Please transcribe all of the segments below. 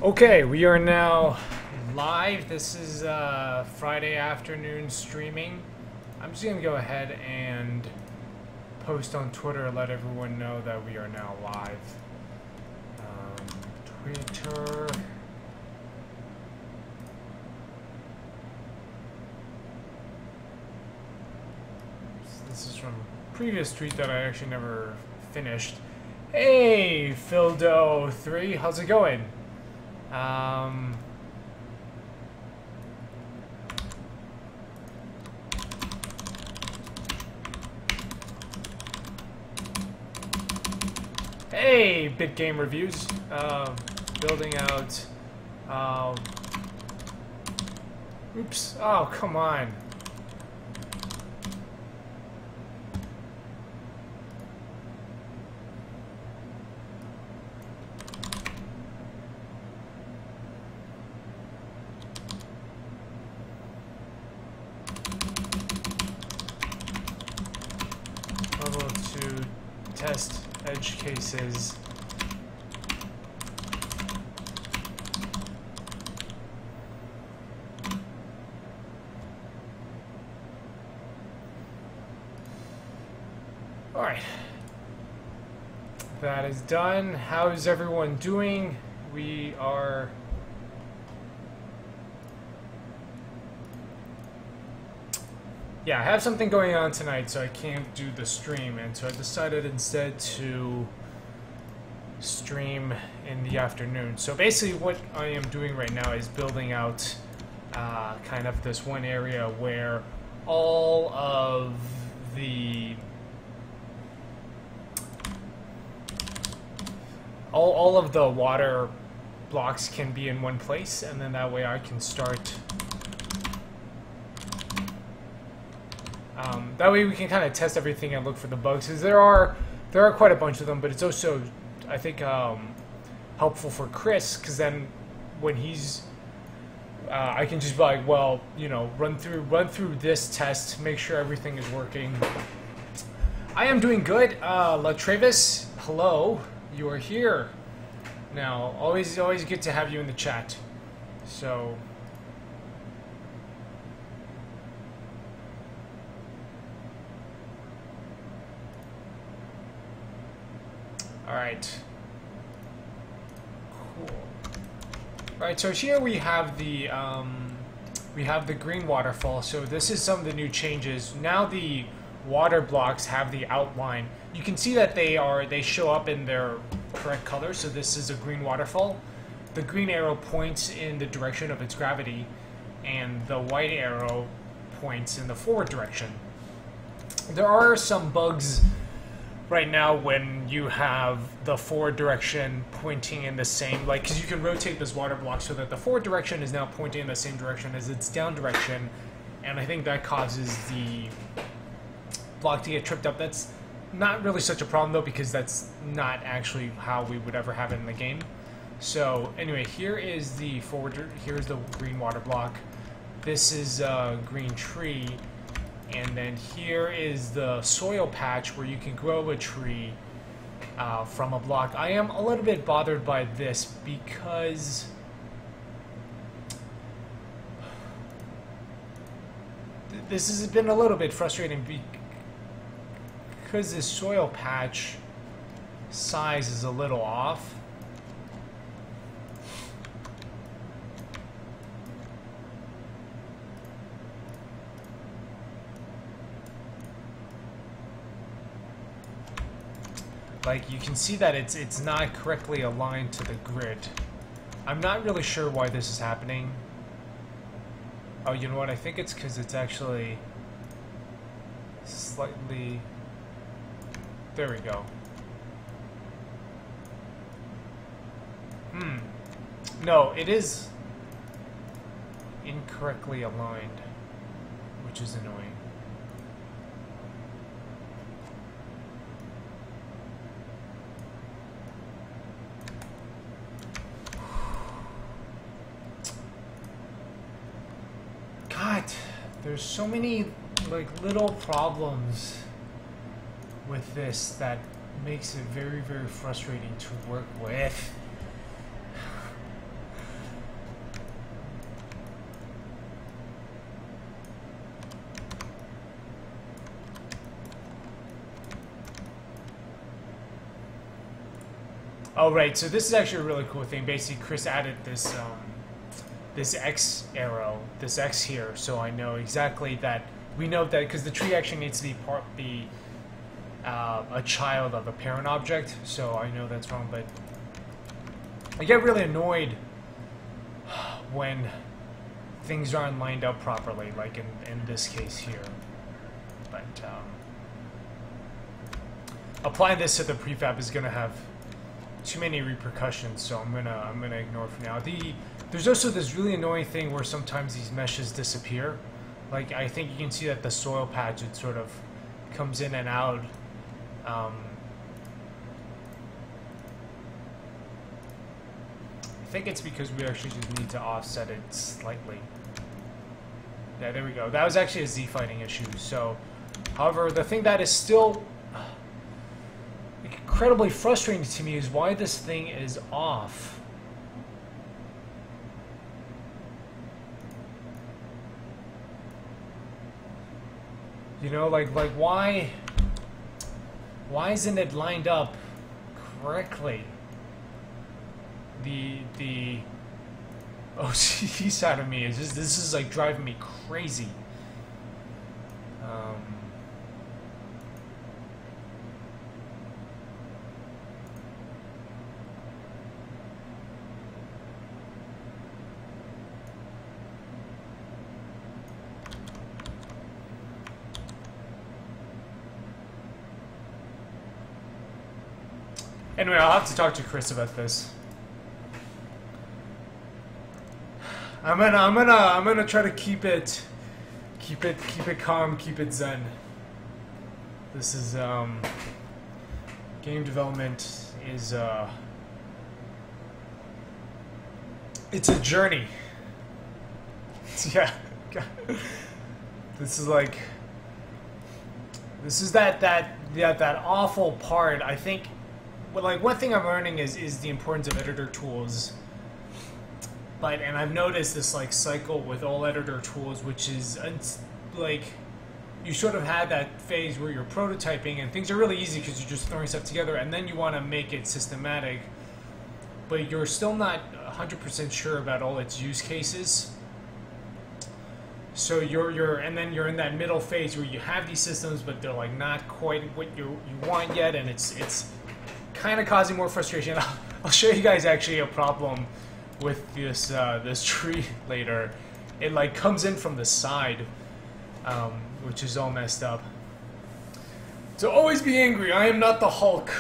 Okay, we are now live. This is Friday afternoon streaming. I'm just going to go ahead and post on Twitter, let everyone know that we are now live. Twitter. This is from a previous tweet that I actually never finished. Hey, Phildo3, how's it going? Hey, Bit Game Reviews. Building out. Oops. Oh, come on. Level 2 test edge cases. Alright. That is done. How's everyone doing? We are... Yeah, I have something going on tonight, so I can't do the stream, and so I decided instead to stream in the afternoon. So basically what I am doing right now is building out kind of this one area where all of the water blocks can be in one place, and then that way I can start. That way we can kind of test everything and look for the bugs, because there are quite a bunch of them. But it's also, I think, helpful for Chris, because then when he's, I can just be like, well, you know, run through this test, make sure everything is working. I am doing good. Latravis, hello, you are here. Now, always good to have you in the chat. So. Alright. Cool. Alright, so here we have the green waterfall. So this is some of the new changes. Now the water blocks have the outline. You can see that they show up in their correct color. So this is a green waterfall. The green arrow points in the direction of its gravity, and the white arrow points in the forward direction. There are some bugs right now when you have the forward direction pointing in the same, like, because you can rotate this water block so that the forward direction is now pointing in the same direction as its down direction, and I think that causes the block to get tripped up. That's not really such a problem though, because that's not actually how we would ever have it in the game. So anyway, here is the here's the green water block. This is a green tree. And then here is the soil patch where you can grow a tree from a block. I am a little bit bothered by this because this has been a little bit frustrating because this soil patch size is a little off. Like, you can see that it's not correctly aligned to the grid. I'm not really sure why this is happening. Oh, you know what? I think it's because it's actually slightly... There we go. No, it is incorrectly aligned, which is annoying. There's so many like little problems with this that makes it very, very frustrating to work with. Oh, right. So this is actually a really cool thing. Basically, Chris added this this X arrow, this X here, so I know exactly that. We know that because the tree actually needs to be a child of a parent object, so I know that's wrong. But I get really annoyed when things aren't lined up properly, like in this case here. But applying this to the prefab is going to have too many repercussions, so I'm gonna ignore it for now. There's also this really annoying thing where sometimes these meshes disappear. Like, I think you can see that the soil patch, it sort of comes in and out. I think it's because we actually just need to offset it slightly. Yeah, there we go. That was actually a Z-fighting issue. So, however, the thing that is still incredibly frustrating to me is why this thing is off. You know, like why isn't it lined up correctly? The OCD side of me is just, this is like driving me crazy. Anyway, I'll have to talk to Chris about this. I'm gonna try to keep it calm, keep it zen. This is game development is it's a journey. Yeah. This is like that awful part. I think, well, like, one thing I'm learning is the importance of editor tools. And I've noticed this like cycle with all editor tools, which is like, you sort of had that phase where you're prototyping and things are really easy because you're just throwing stuff together, and then you want to make it systematic, but you're still not 100% sure about all its use cases. So and then you're in that middle phase where you have these systems, but they're like not quite what you want yet, and it's kind of causing more frustration. I'll show you guys actually a problem with this this tree later. It like comes in from the side, which is all messed up. So always be angry. I am not the Hulk.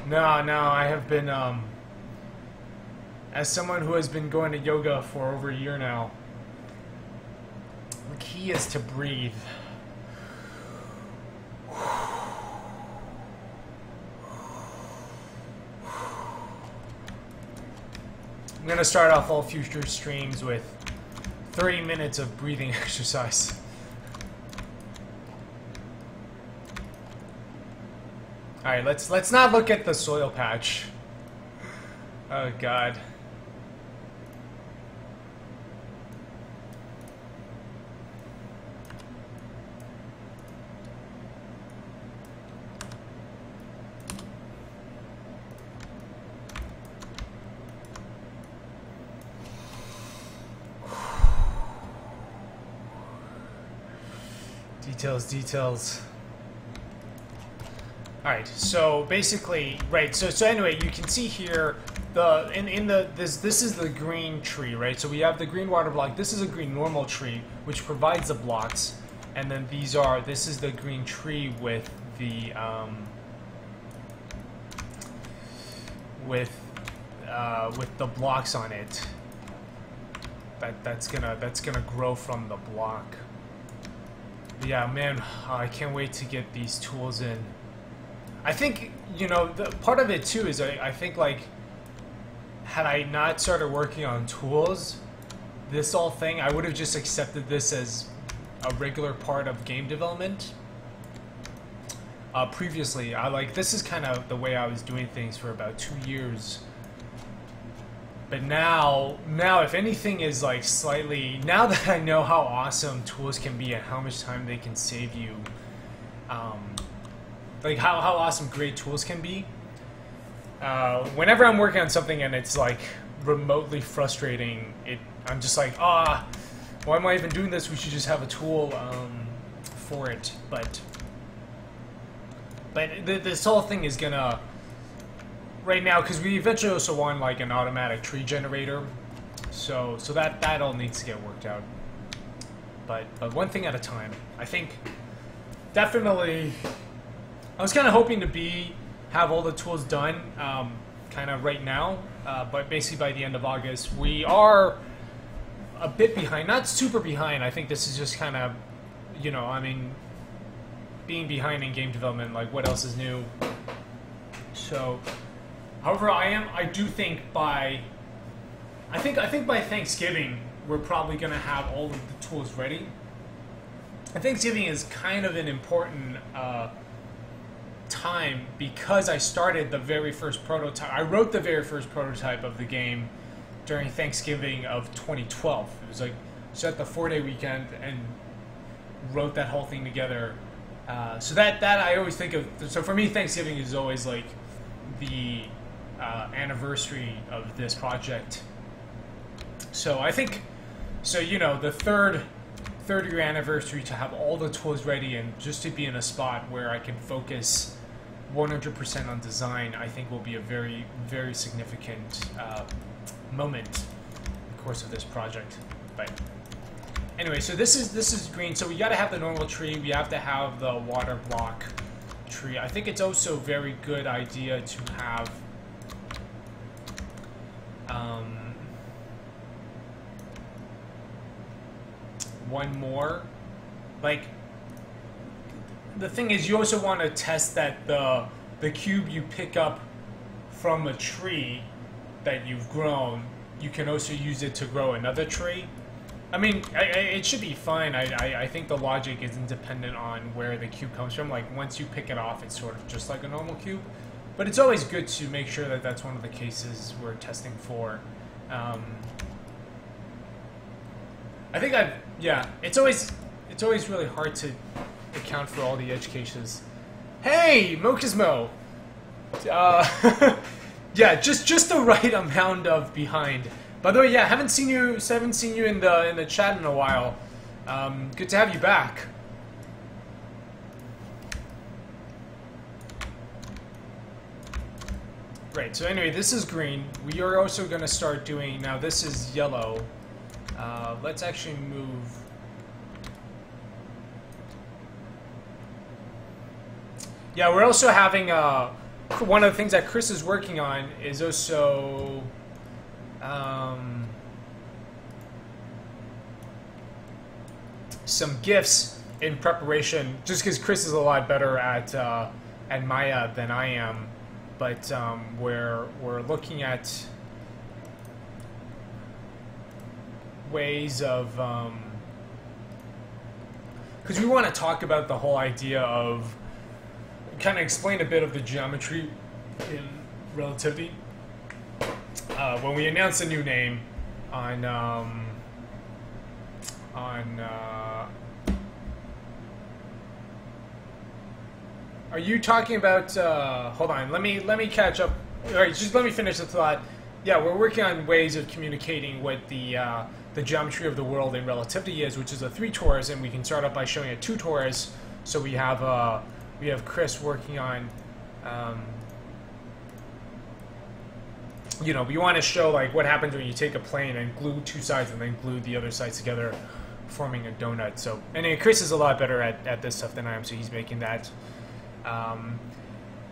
No, I have been as someone who has been going to yoga for over a year now. The key is to breathe. I'm going to start off all future streams with 30 minutes of breathing exercise. Alright, let's not look at the soil patch. Oh god. Details. Alright, so basically, right, so anyway, you can see here this is the green tree, right? So we have the green water block. This is a green normal tree which provides the blocks, and then this is the green tree with the with the blocks on it. That's gonna grow from the block. Yeah, man, I can't wait to get these tools in. I think, you know, part of it too is I think, like, had I not started working on tools, this whole thing, I would have just accepted this as a regular part of game development. Previously, this is kind of the way I was doing things for about 2 years. But now, if anything is like slightly, now that I know how awesome tools can be and how much time they can save you, like how awesome great tools can be, whenever I'm working on something and it's like remotely frustrating, I'm just like, why am I even doing this? We should just have a tool for it. But this whole thing is gonna right now, because we eventually also want like an automatic tree generator, so that all needs to get worked out. But one thing at a time. I think definitely I was kind of hoping to have all the tools done kind of right now, but basically by the end of August. We are a bit behind, not super behind. I think this is just kind of, you know, I mean, being behind in game development, like what else is new? So, however, I do think by Thanksgiving we're probably gonna have all of the tools ready. And Thanksgiving is kind of an important time because I started the very first prototype. I wrote the very first prototype of the game during Thanksgiving of 2012. It was like set the 4-day weekend and wrote that whole thing together. So that I always think of. So for me, Thanksgiving is always like the anniversary of this project. So I think, so you know, the third year anniversary, to have all the tools ready and just to be in a spot where I can focus 100% on design, I think will be a very, very significant moment in the course of this project. But anyway, so this is green. So we got to have the normal tree. We have to have the water block tree. I think it's also a very good idea to have one more. Like, the thing is, you also want to test that the cube you pick up from a tree that you've grown, you can also use it to grow another tree. I mean, it should be fine. I think the logic isn't dependent on where the cube comes from. Like, once you pick it off, it's sort of just like a normal cube. But it's always good to make sure that that's one of the cases we're testing for. I think yeah, it's always really hard to account for all the edge cases. Hey, Mokismo! Yeah, just the right amount of behind. By the way, yeah, haven't seen you in the chat in a while. Good to have you back. Right, so anyway, this is green. We are also going to start doing, now this is yellow. Let's actually move. Yeah, we're also having, one of the things that Chris is working on is also, some GIFs in preparation, just because Chris is a lot better at Maya than I am. But we're looking at ways of, because we want to talk about the whole idea of, kind of explain a bit of the geometry in Relativity. When we announced a new name on are you talking about, hold on, let me catch up. All right, just let me finish the thought. Yeah, we're working on ways of communicating what the geometry of the world in Relativity is, which is a 3 torus, and we can start off by showing a 2 torus. So we have Chris working on, you know, we want to show like what happens when you take a plane and glue 2 sides and then glue the other sides together, forming a donut. So anyway, Chris is a lot better at this stuff than I am, so he's making that.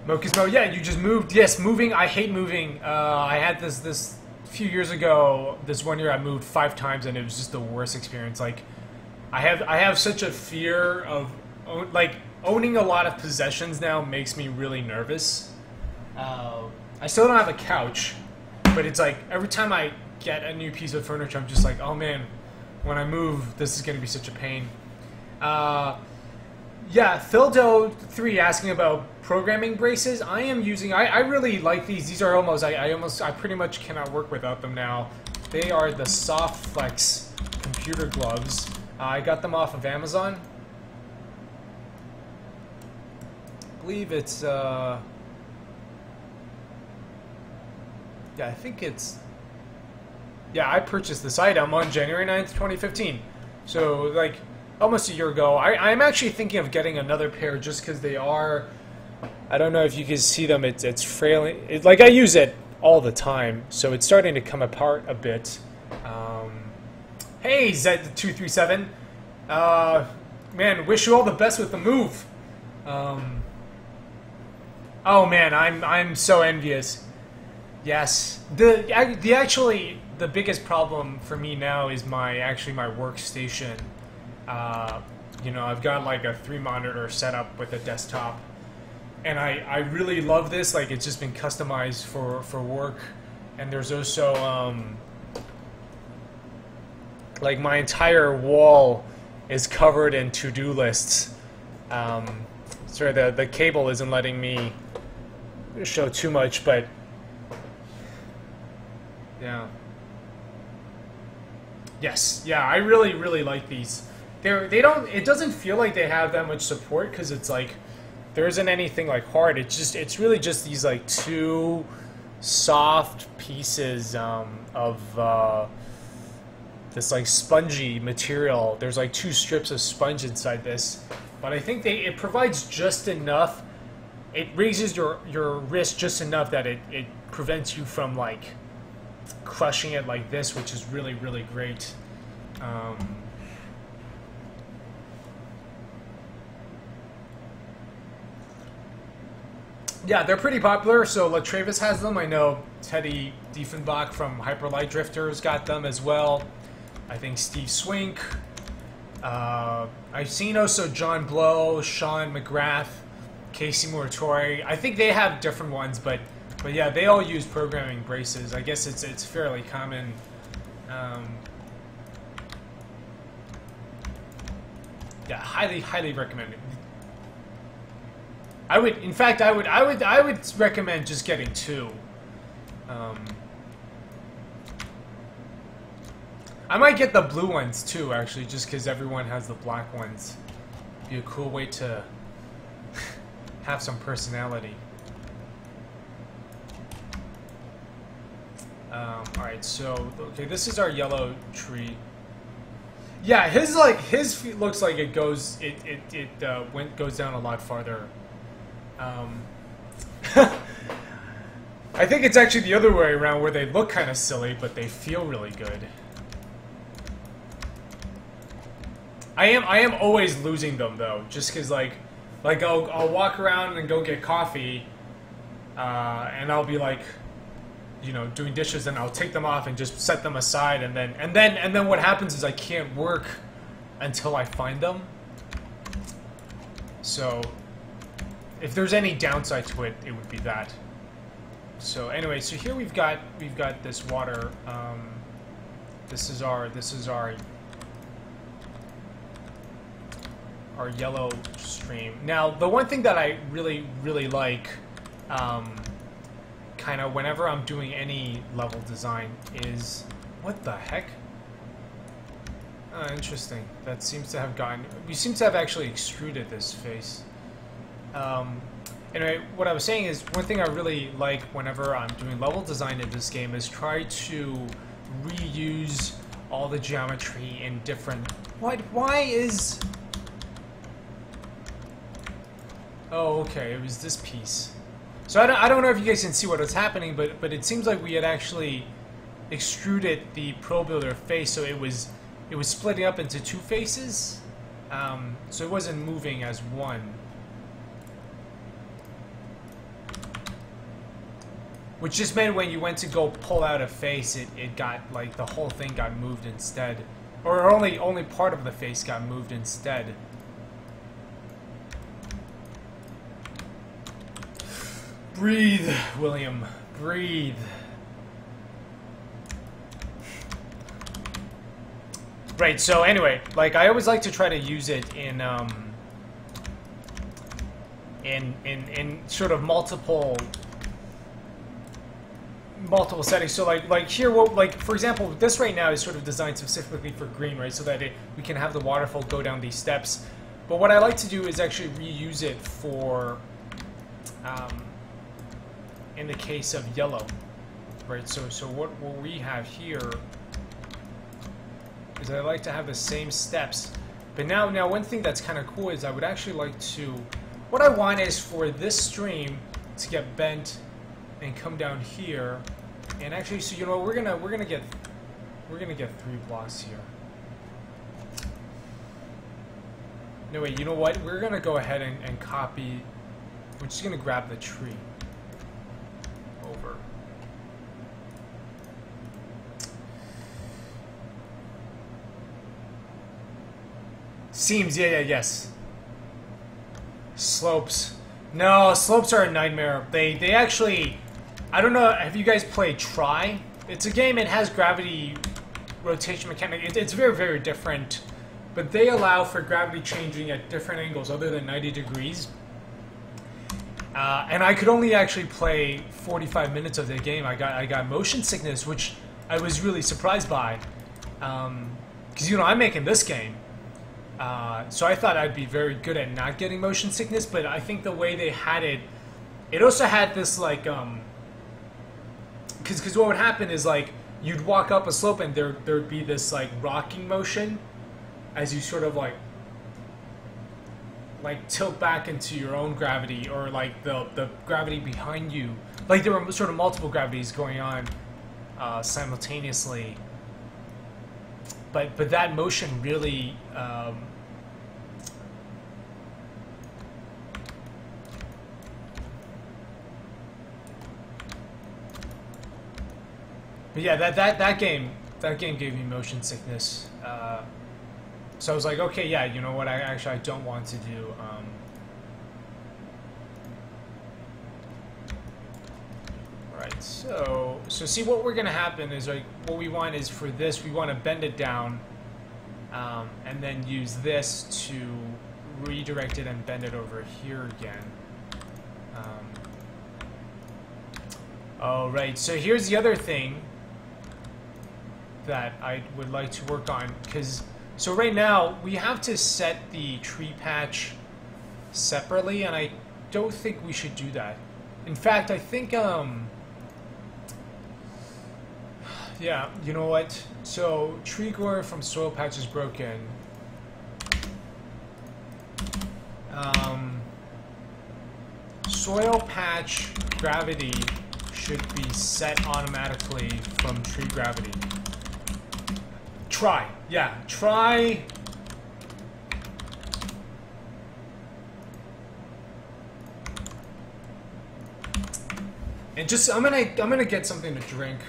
Mokismo, yeah, you just moved. Yes, moving. I hate moving. I had this few years ago. This one year, I moved 5 times, and it was just the worst experience. Like, I have such a fear of like owning a lot of possessions now makes me really nervous. I still don't have a couch, but it's like every time I get a new piece of furniture, I'm just like, oh man, when I move, this is gonna be such a pain. Yeah, Phildo3 asking about programming braces. I am using, I really like these. These are almost, I pretty much cannot work without them now. They are the Soft Flex computer gloves. I got them off of Amazon. I believe it's, Yeah, I think it's... Yeah, I purchased this item on January 9th, 2015. So, like, almost a year ago. I'm actually thinking of getting another pair just because they are... I don't know if you can see them. It's frail. Like, I use it all the time, so it's starting to come apart a bit. Hey, Z237. Man, wish you all the best with the move. Oh man, I'm so envious. Yes, the biggest problem for me now is my workstation. You know, I've got like a 3-monitor setup with a desktop, and I really love this. Like, it's just been customized for work, and there's also like my entire wall is covered in to-do lists. Sorry, the cable isn't letting me show too much, but yeah. Yes, yeah, I really like these. It doesn't feel like they have that much support because it's like there isn't anything like hard. It's really just these like two soft pieces of this like spongy material. There's like 2 strips of sponge inside this, but I think it provides just enough. It raises your wrist just enough that it prevents you from like crushing it like this, which is really great. Yeah, they're pretty popular. So Latravis has them. I know Teddy Diefenbach from Hyperlight Drifters got them as well. I think Steve Swink. I've seen also John Blow, Sean McGrath, Casey Muratori. I think they have different ones, but yeah, they all use programming braces. I guess it's fairly common. Yeah, highly recommend it. I would, in fact, I would recommend just getting 2. I might get the blue ones too, actually, just because everyone has the black ones. Be a cool way to have some personality. Alright, so, okay, this is our yellow tree. Yeah, his looks like it goes, goes down a lot farther. I think it's actually the other way around, where they look kind of silly, but they feel really good. I am always losing them though, just because like I'll walk around and go get coffee, and I'll be like, you know, doing dishes, and I'll take them off and just set them aside, and then what happens is I can't work until I find them. So if there's any downside to it, it would be that. So anyway, so here we've got this water. This is our yellow stream. Now, the one thing that I really like, kind of whenever I'm doing any level design is, what the heck? Interesting. That seems to have gotten. We seem to have actually extruded this face. Anyway, what I was saying is, one thing I really like whenever I'm doing level design in this game is try to reuse all the geometry in different... Why is... Oh, okay, it was this piece. So I don't know if you guys can see what was happening, but it seems like we had actually extruded the Pro Builder face, so it was splitting up into 2 faces. So it wasn't moving as one. Which just meant when you went to go pull out a face, it got, like, the whole thing got moved instead. Or only part of the face got moved instead. Breathe, William. Breathe. Right, so anyway, like, I always like to try to use it in sort of multiple settings. So like here, like for example, this right now is sort of designed specifically for green, right? So that we can have the waterfall go down these steps. But what I like to do is actually reuse it for, in the case of yellow. right? So what we have here is I like to have the same steps. But now one thing that's kind of cool is I would actually like to, what I want is for this stream to get bent and come down here. And actually, so you know, we're gonna get 3 blocks here. No, wait, you know what? We're gonna go ahead and copy. We're just gonna grab the tree over. Seams, yes. Slopes. No, slopes are a nightmare. They actually, I don't know, have you guys played Try? It's a game, it has gravity rotation mechanic. It's very, very different. But they allow for gravity changing at different angles other than 90 degrees. And I could only actually play 45 minutes of the game. I got motion sickness, which I was really surprised by. Because, you know, I'm making this game. So I thought I'd be very good at not getting motion sickness, but I think the way they had it, it also had this, like, because what would happen is, like, you'd walk up a slope and there'd be this, like, rocking motion as you sort of, like tilt back into your own gravity, or, like, the gravity behind you. Like, there were sort of multiple gravities going on simultaneously. But that motion really... But yeah, that game gave me motion sickness. So I was like, okay, yeah, you know what? I don't want to do. Right. So see, what we're gonna happen is, like, what we want is for this, we want to bend it down, and then use this to redirect it and bend it over here again. Oh, right. So here's the other thing that I would like to work on, because so right now we have to set the tree patch separately, and I don't think we should do that. In fact, I think yeah, you know what? So tree grower from soil patch is broken. Soil patch gravity should be set automatically from tree gravity. Try. Yeah, try. And just I'm gonna get something to drink.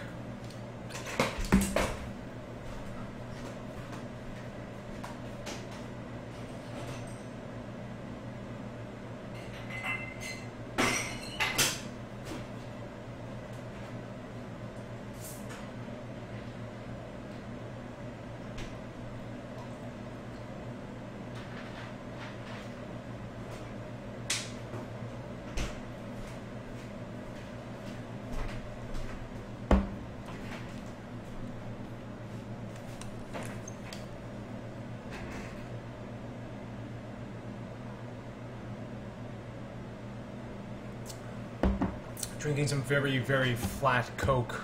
Drinking some very, very flat Coke.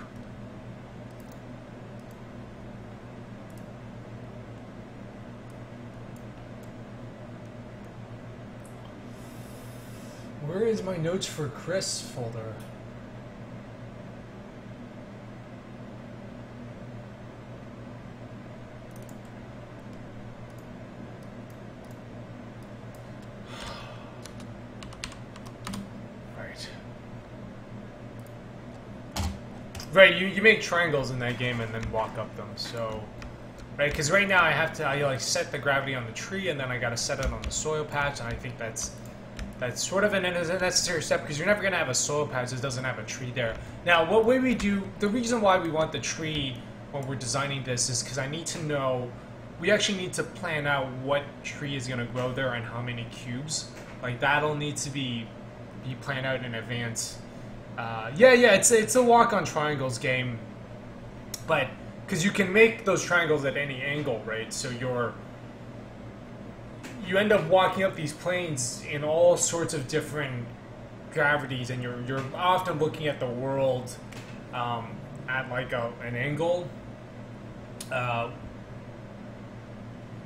Where is my notes for Chris folder? Right, you make triangles in that game and then walk up them, so... Right, because right now I like set the gravity on the tree, and then I gotta set it on the soil patch, and I think that's sort of an unnecessary step, because you're never gonna have a soil patch that doesn't have a tree there. Now, what way we do... The reason why we want the tree when we're designing this is because I need to know... We actually need to plan out what tree is gonna grow there and how many cubes. Like, that'll need to be planned out in advance. Yeah, it's a walk on triangles game, but because you can make those triangles at any angle, right? So you end up walking up these planes in all sorts of different gravities, and you're often looking at the world at like an angle.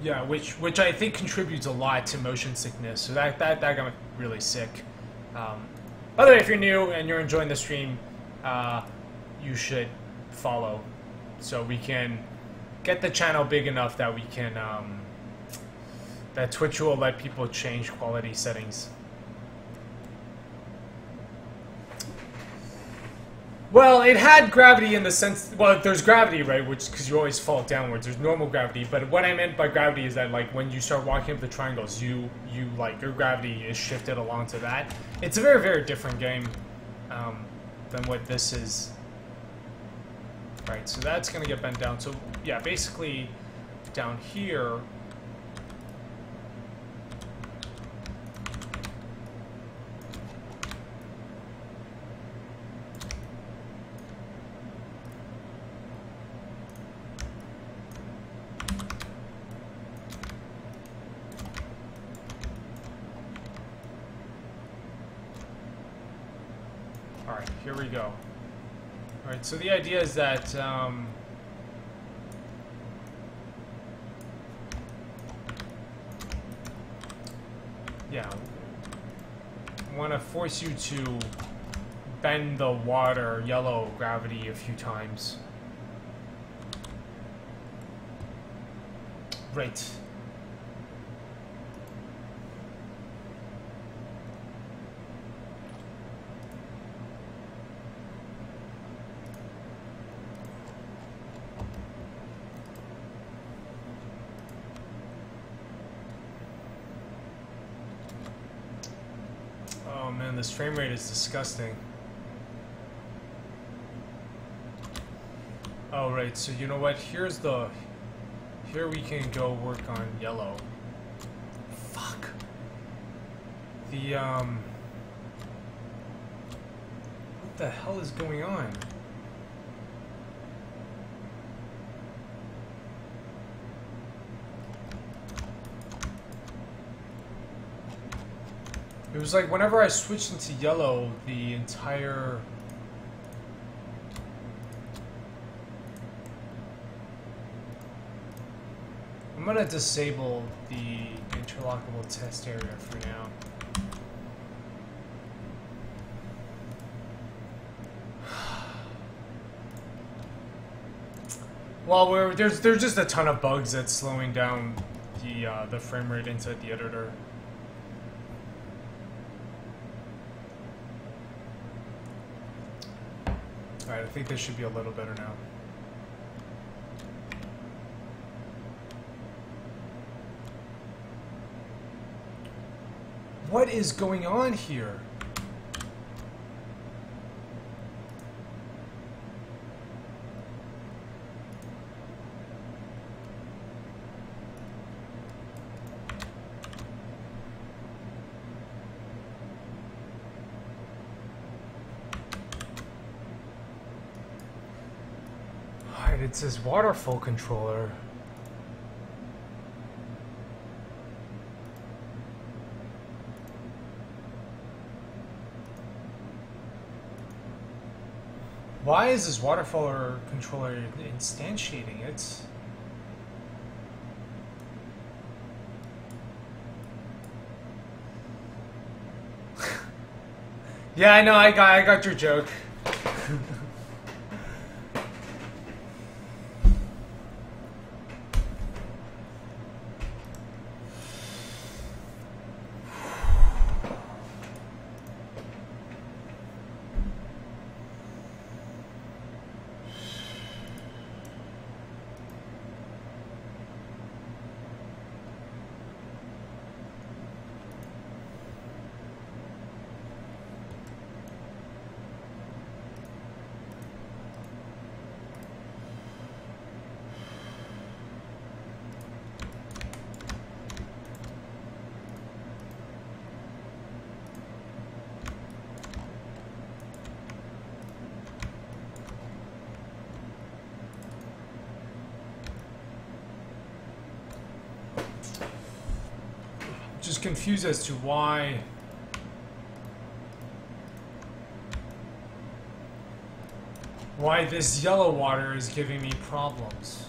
Yeah, which I think contributes a lot to motion sickness. So that got me really sick. By the way, if you're new and you're enjoying the stream, you should follow, so we can get the channel big enough that we can that Twitch will let people change quality settings. Well, it had gravity in the sense... Well, there's gravity, right? Which, because you always fall downwards. There's normal gravity. But what I meant by gravity is that, like, when you start walking up the triangles, you like, your gravity is shifted along to that. It's a very, very different game than what this is. Right, so that's going to get bent down. So, yeah, basically, down here... Alright, here we go. Alright, so the idea is that, yeah, I want to force you to bend the water yellow gravity a few times. Right. Oh man, this frame rate is disgusting. Oh right, so you know what? Here we can go work on yellow. Fuck. What the hell is going on? It was like whenever I switched into yellow, the entire... I'm gonna disable the interlockable test area for now. Well, there's just a ton of bugs that's slowing down the frame rate inside the editor. Alright, I think this should be a little better now. What is going on here? Alright, it says waterfall controller. Why is this waterfall controller instantiating? It's... Yeah, I know, I got your joke. Just confused as to why. why this yellow water is giving me problems.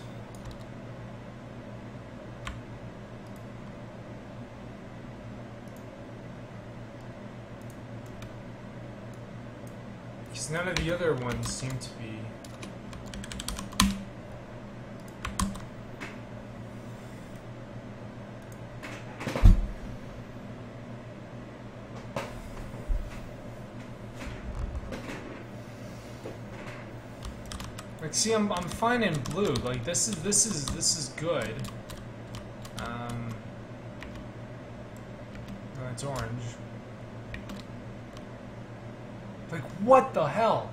Because none of the other ones seem to be. Like, see, I'm fine in blue. Like, this is good. No, it's orange. Like, what the hell?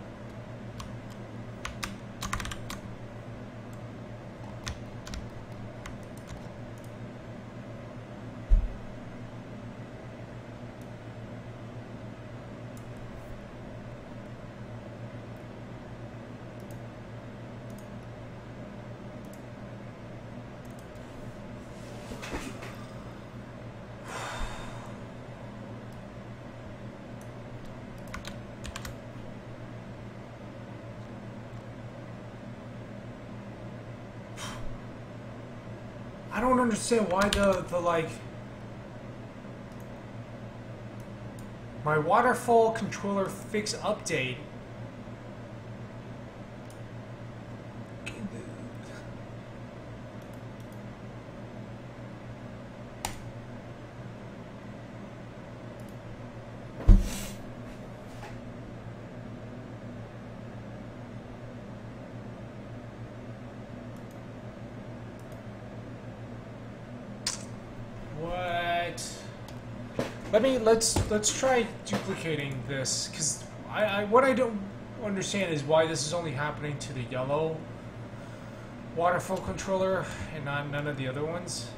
I don't understand why the like my waterfall controller fix update. Let's try duplicating this, because what I don't understand is why this is only happening to the yellow waterfall controller and none of the other ones.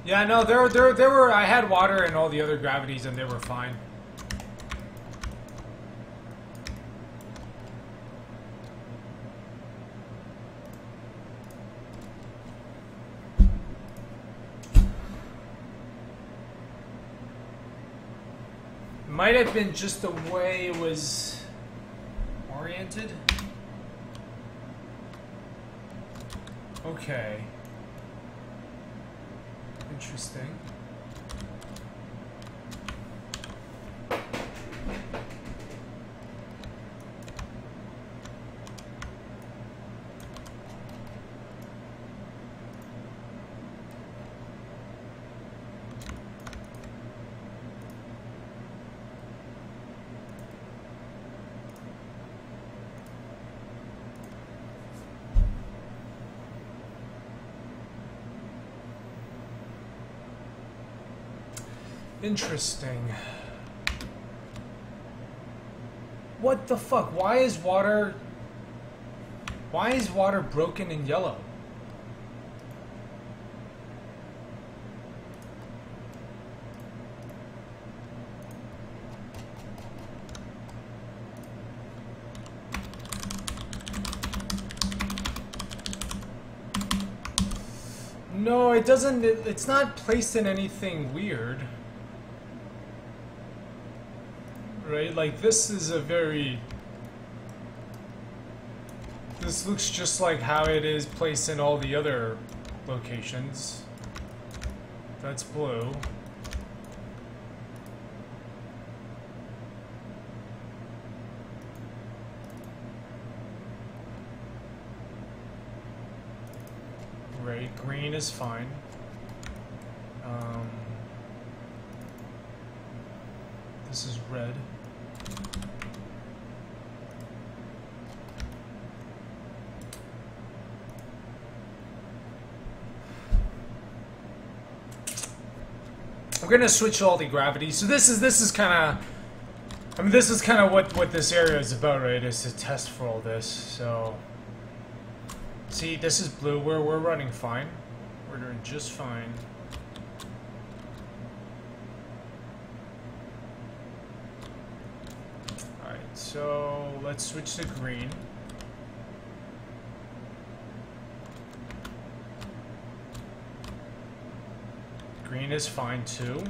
Yeah, no, there were. I had water and all the other gravities, and they were fine. Might have been just the way it was oriented. Okay. Interesting. Interesting. What the fuck? Why is water broken in yellow? No, it doesn't. It's not placed in anything weird. Right? Like, this is a very... This looks just like how it is placed in all the other locations. That's blue. Right, green is fine. This is red. We're gonna switch to all the gravity. So this is kind of, I mean, this is kind of what this area is about, right? Is to test for all this. So, see, this is blue. We're running fine. We're doing just fine. All right, so let's switch to green. Green is fine too.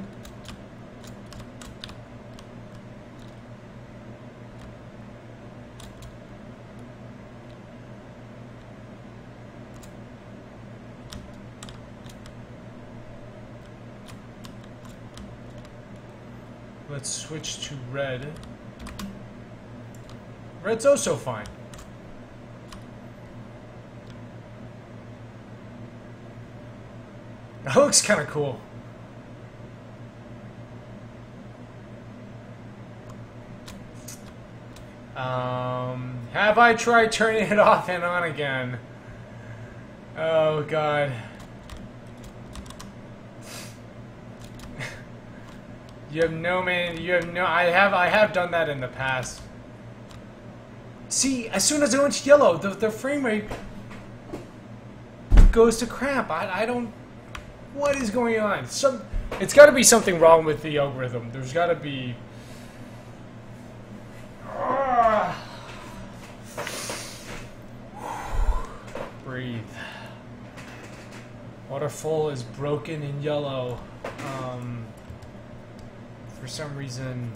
Let's switch to red. Red's also fine. That looks kind of cool. Have I tried turning it off and on again? Oh god. You have no I have done that in the past. See, as soon as I go into yellow, the frame rate goes to crap. I don't, what is going on? It's got to be something wrong with the algorithm. There's got to be. Breathe. Waterfall is broken in yellow. For some reason.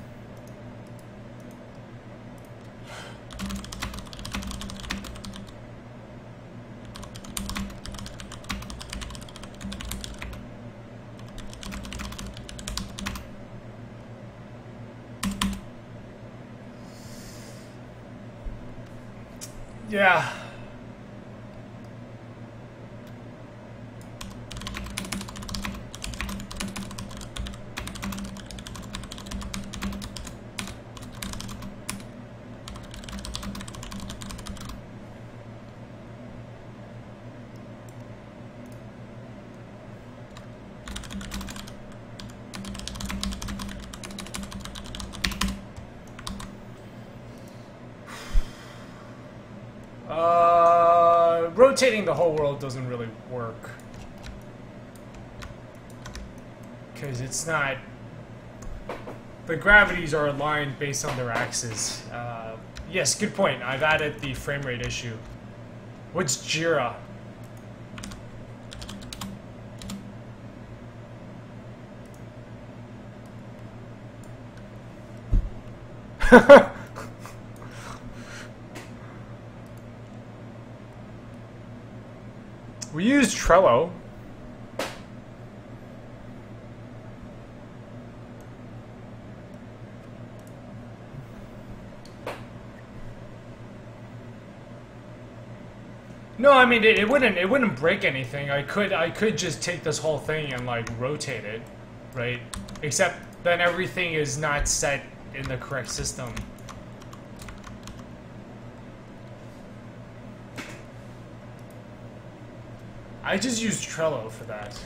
Yeah. Rotating the whole world doesn't really work. Because it's not... The gravities are aligned based on their axes. Yes, good point. I've added the frame rate issue. What's Jira? We use Trello. No, I mean it wouldn't break anything. I could just take this whole thing and like rotate it, right? Except then everything is not set in the correct system. I just use Trello for that.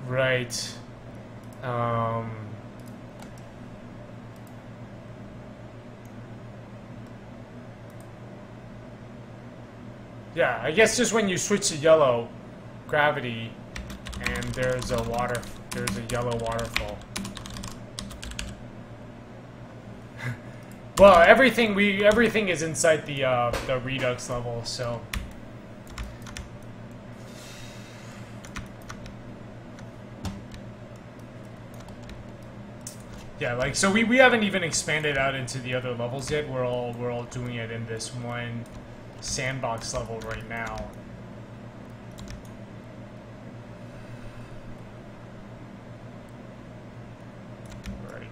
Right. Yeah, I guess just when you switch to yellow, gravity, and there's a yellow waterfall. Well, everything is inside the Redux level, so. Yeah, like so we haven't even expanded out into the other levels yet. We're all doing it in this one sandbox level right now. Right.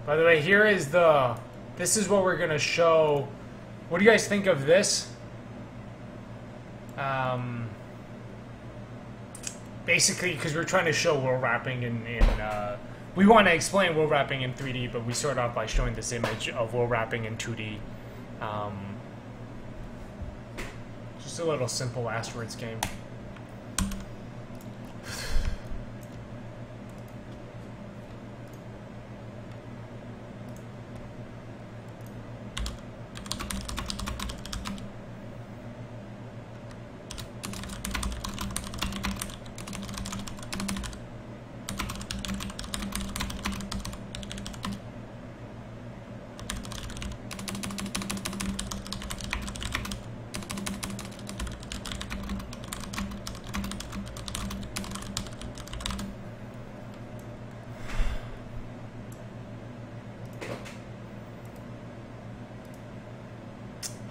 By the way, here is the... This is what we're going to show. What do you guys think of this? Basically, because we're trying to show world wrapping in we want to explain world wrapping in 3D, but we start off by showing this image of world wrapping in 2D. Just a little simple asteroids game.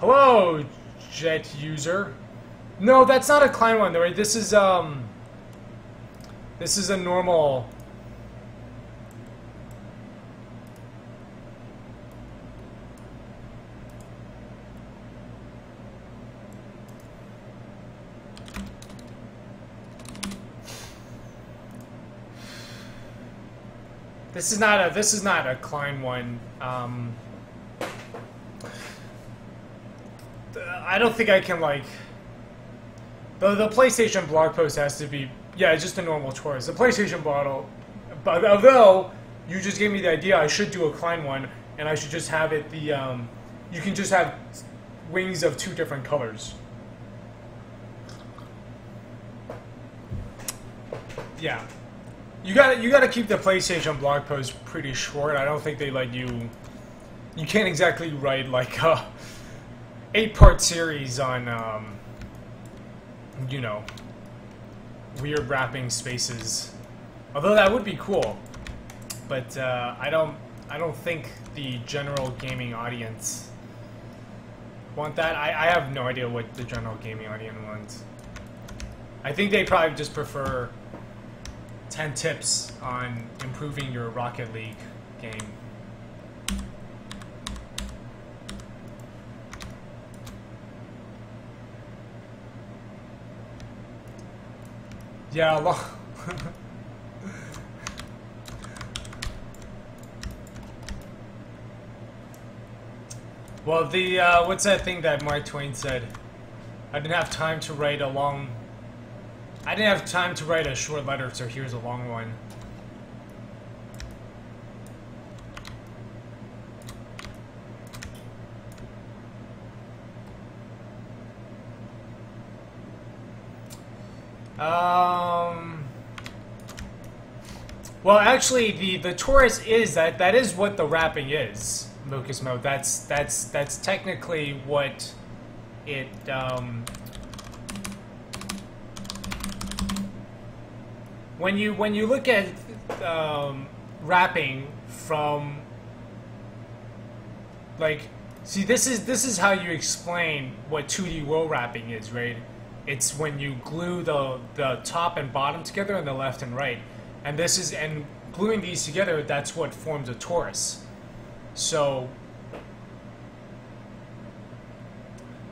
Hello, Jet user. No, that's not a Klein one, though, right? This is a normal. This is not a Klein one. I don't think I can, like... The PlayStation blog post has to be... Yeah, just a normal choice. The PlayStation bottle... But although, you just gave me the idea, I should do a Klein one, and I should just have it the... you can just have wings of 2 different colors. Yeah. You gotta keep the PlayStation blog post pretty short. I don't think they let you... You can't exactly write, like, 8-part series on, you know, weird wrapping spaces. Although that would be cool, but I don't think the general gaming audience want that. I have no idea what the general gaming audience wants. I think they probably just prefer 10 tips on improving your Rocket League game. Yeah, well, the, what's that thing that Mark Twain said? I didn't have time to write a short letter, so here's a long one. Well, actually, the torus is that is what the wrapping is, Mocus Mode. That's technically what it when you look at wrapping from, like, see, this is how you explain what 2D world wrapping is, right? It's when you glue the top and bottom together and the left and right. And gluing these together, that's what forms a torus. So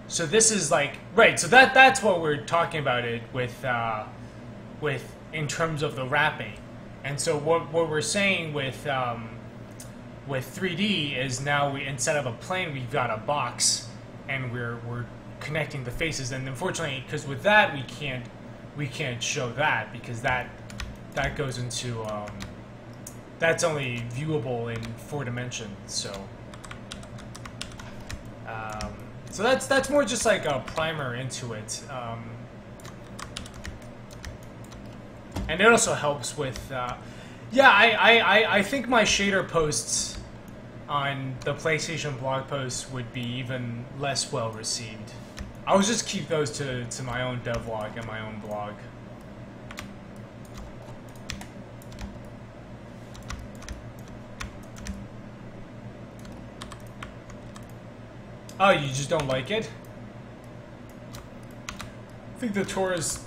this is like, right, so that's what we're talking about it with in terms of the wrapping. And so what we're saying with with 3D is now instead of a plane, we've got a box, and we're connecting the faces. And unfortunately, because with that we can't show that, because that goes into that's only viewable in 4 dimensions. So so that's more just like a primer into it. And it also helps with, yeah, I think my shader posts on the PlayStation blog posts would be even less well received. I'll just keep those to my own devlog and my own blog. Oh, you just don't like it? I think the Taurus...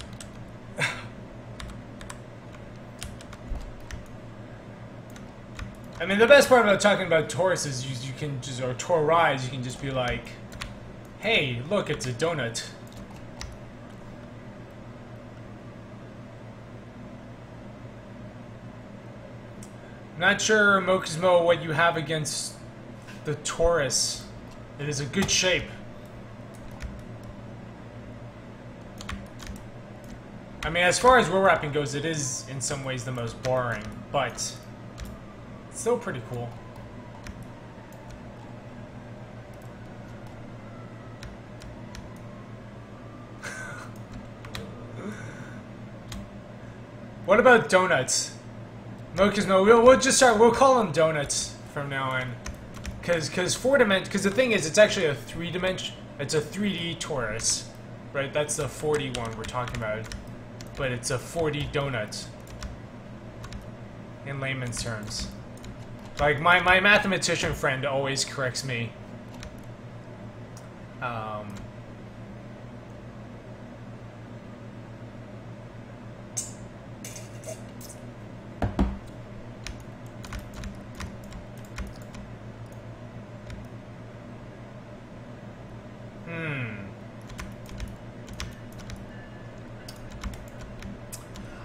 I mean, the best part about talking about Taurus is you can just, or Taurais, you can just be like, hey, look, it's a donut. I'm not sure, Mokizmo, what you have against the Taurus. It is a good shape. I mean, as far as roll wrapping goes, it is in some ways the most boring, but it's still pretty cool. What about donuts? No, we'll just start. We'll call them donuts from now on, because the thing is, it's actually a 3-dimension. It's a 3D torus, right? That's the 4D one we're talking about, but it's a 4D donut in layman's terms. Like my mathematician friend always corrects me.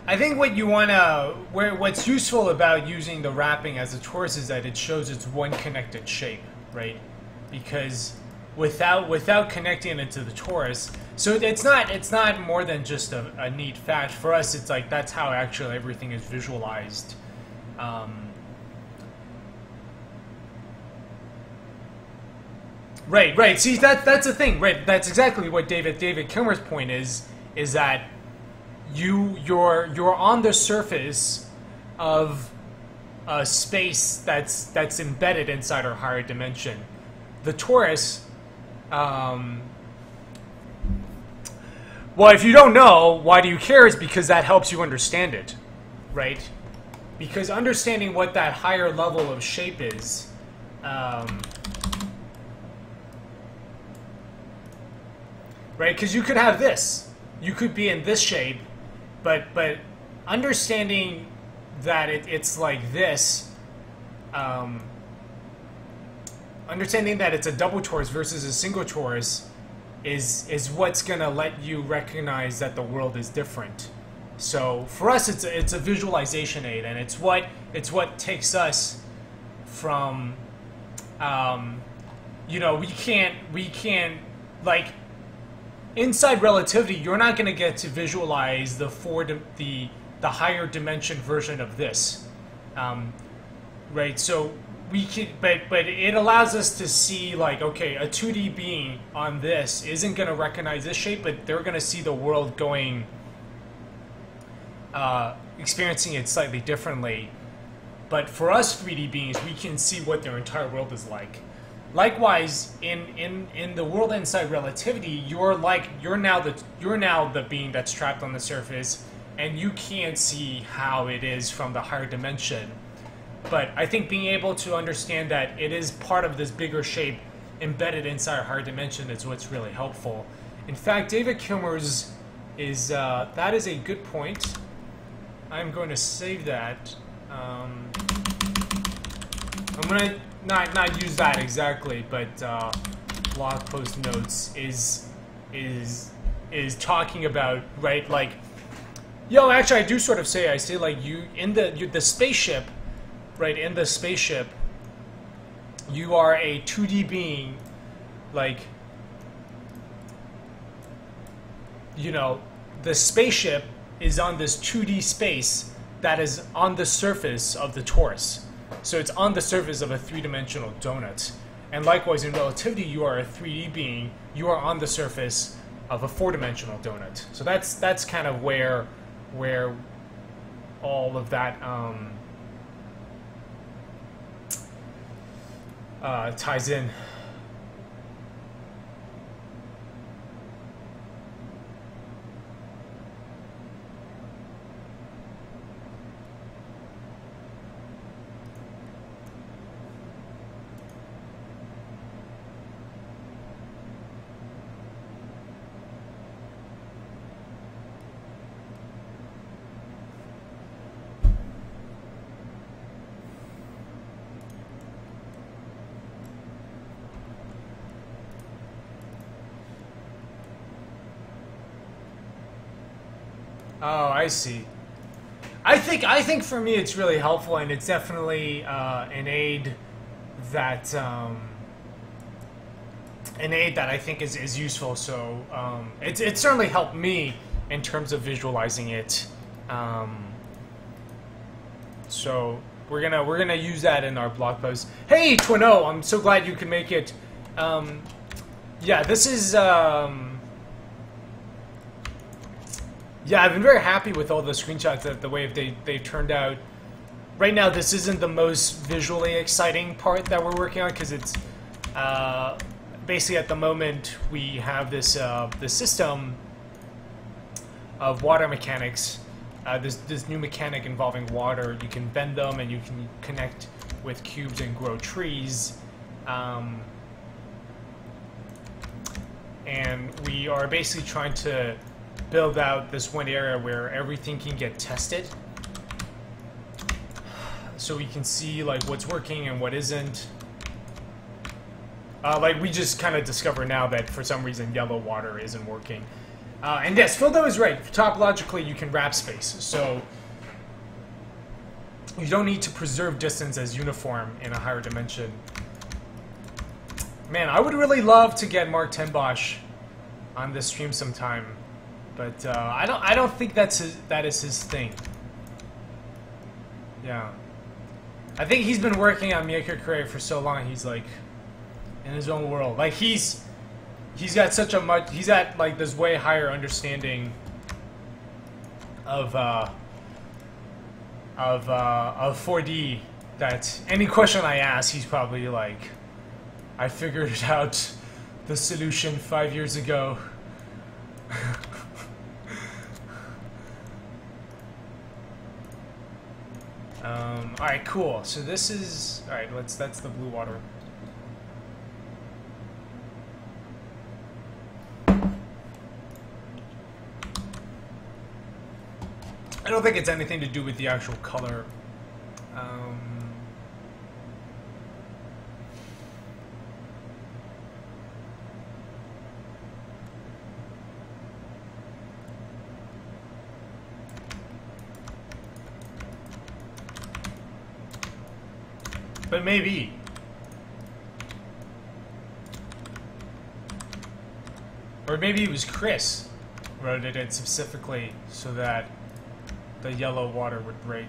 I think what you wanna, what's useful about using the wrapping as a torus is that it shows it's one connected shape, right? Because without connecting it to the torus, so it's not more than just a neat fact. For us, it's like that's how actually everything is visualized. Right. See, that's the thing, right? That's exactly what David Kilmer's point is that you're on the surface of a space that's embedded inside our higher dimension. The torus, well, if you don't know, why do you care? Is because that helps you understand it, right? Because understanding what that higher level of shape is, right? Because you could have this, you could be in this shape. But understanding that it's like this, understanding that it's a double torus versus a single torus is what's gonna let you recognize that the world is different. So for us, it's a visualization aid, and it's what takes us from, you know, we can't like. Inside Relativity, you're not going to get to visualize the higher dimension version of this, right? So we can, but it allows us to see, like, okay, a 2D being on this isn't going to recognize this shape, but they're going to see the world going, experiencing it slightly differently. But for us 3D beings, we can see what their entire world is like. Likewise, in the world inside Relativity, you're now the being that's trapped on the surface, and you can't see how it is from the higher dimension. But I think being able to understand that it is part of this bigger shape embedded inside a higher dimension is what's really helpful. In fact, David Kilmer's that is a good point. I'm going to save that. I'm going to not use that exactly, but blog post notes is talking about, right, like, yo, actually I do sort of say, like, you in the spaceship, right, in the spaceship, you are a 2D being, like, you know, the spaceship is on this 2D space that is on the surface of the torus. So it's on the surface of a three-dimensional donut. And likewise, in relativity, you are a 3D being. You are on the surface of a four-dimensional donut. So that's kind of where all of that ties in. Oh, I see. I think for me it's really helpful, and it's definitely an aid that I think is useful. So it certainly helped me in terms of visualizing it. So we're gonna use that in our blog post. Hey Twino, I'm so glad you can make it. Yeah, this is. Yeah, I've been very happy with all the screenshots, the way they've turned out. Right now, this isn't the most visually exciting part that we're working on, because it's basically at the moment we have this this system of water mechanics. This new mechanic involving water. You can bend them, and you can connect with cubes and grow trees. And we are basically trying to build out this one area where everything can get tested, so we can see like what's working and what isn't. Like we just kind of discovered now that for some reason yellow water isn't working. And yes, Phildo is right. Topologically, you can wrap space, so you don't need to preserve distance as uniform in a higher dimension. Man, I would really love to get Mark Tenbosch on this stream sometime. But I don't think that is his thing. Yeah, I think he's been working on Miyako Kure for so long. He's like in his own world. Like he's got such a much. He's at like this way higher understanding of 4D that any question I ask, he's probably like, I figured out the solution 5 years ago. Alright, cool. So this is... Alright, that's the blue water. I don't think it's anything to do with the actual color. But maybe. Or maybe it was Chris who wrote it specifically so that the yellow water would break.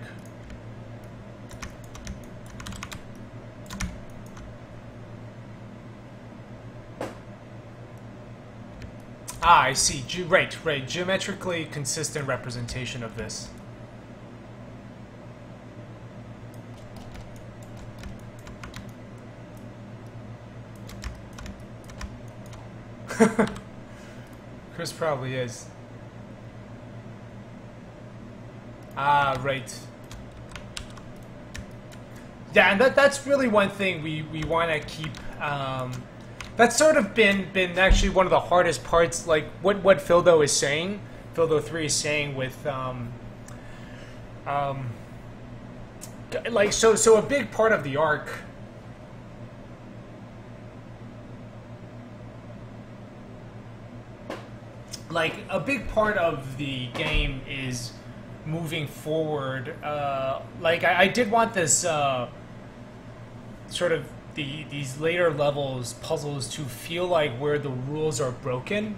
Ah, I see. Right. Geometrically consistent representation of this. Chris probably is. Ah, right. Yeah, and that's really one thing we want to keep. That's sort of been actually one of the hardest parts. Like what Phildo is saying, Phildo 3 is saying with like so a big part of the arc. Like, a big part of the game is moving forward. Like, I did want this, sort of, these later levels puzzles to feel like where the rules are broken,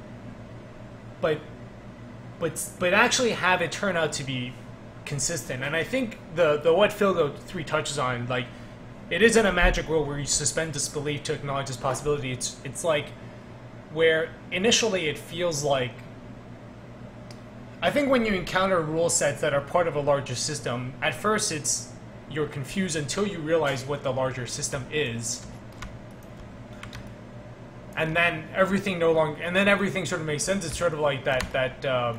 but actually have it turn out to be consistent. And I think the what Phil 3 touches on, like, it isn't a magic world where you suspend disbelief to acknowledge this possibility. It's like where initially it feels like, I think when you encounter rule sets that are part of a larger system, at first you're confused until you realize what the larger system is. And then everything everything sort of makes sense. It's sort of like the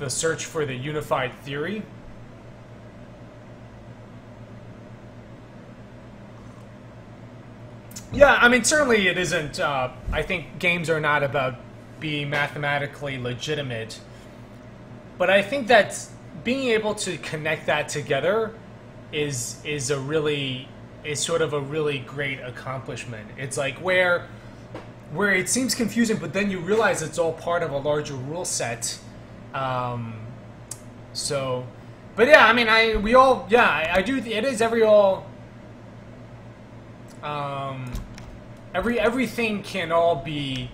search for the unified theory. Yeah, I mean, certainly it isn't. I think games are not about being mathematically legitimate. But I think that being able to connect that together is sort of a really great accomplishment. It's like where it seems confusing, but then you realize it's all part of a larger rule set. But yeah, I mean, I do. It is everything can all be.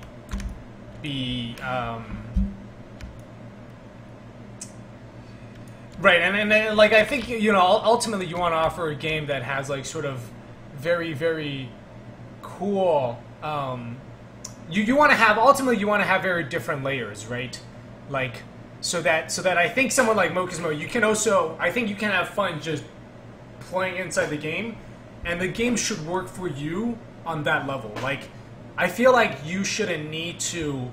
Right, and like, I think, you know, ultimately you want to offer a game that has, like, sort of very, very cool, you want to have, ultimately you want to have very different layers, right? Like, so that I think someone like Mokismo, you can also, I think you can have fun just playing inside the game, and the game should work for you on that level. Like, I feel like you shouldn't need to,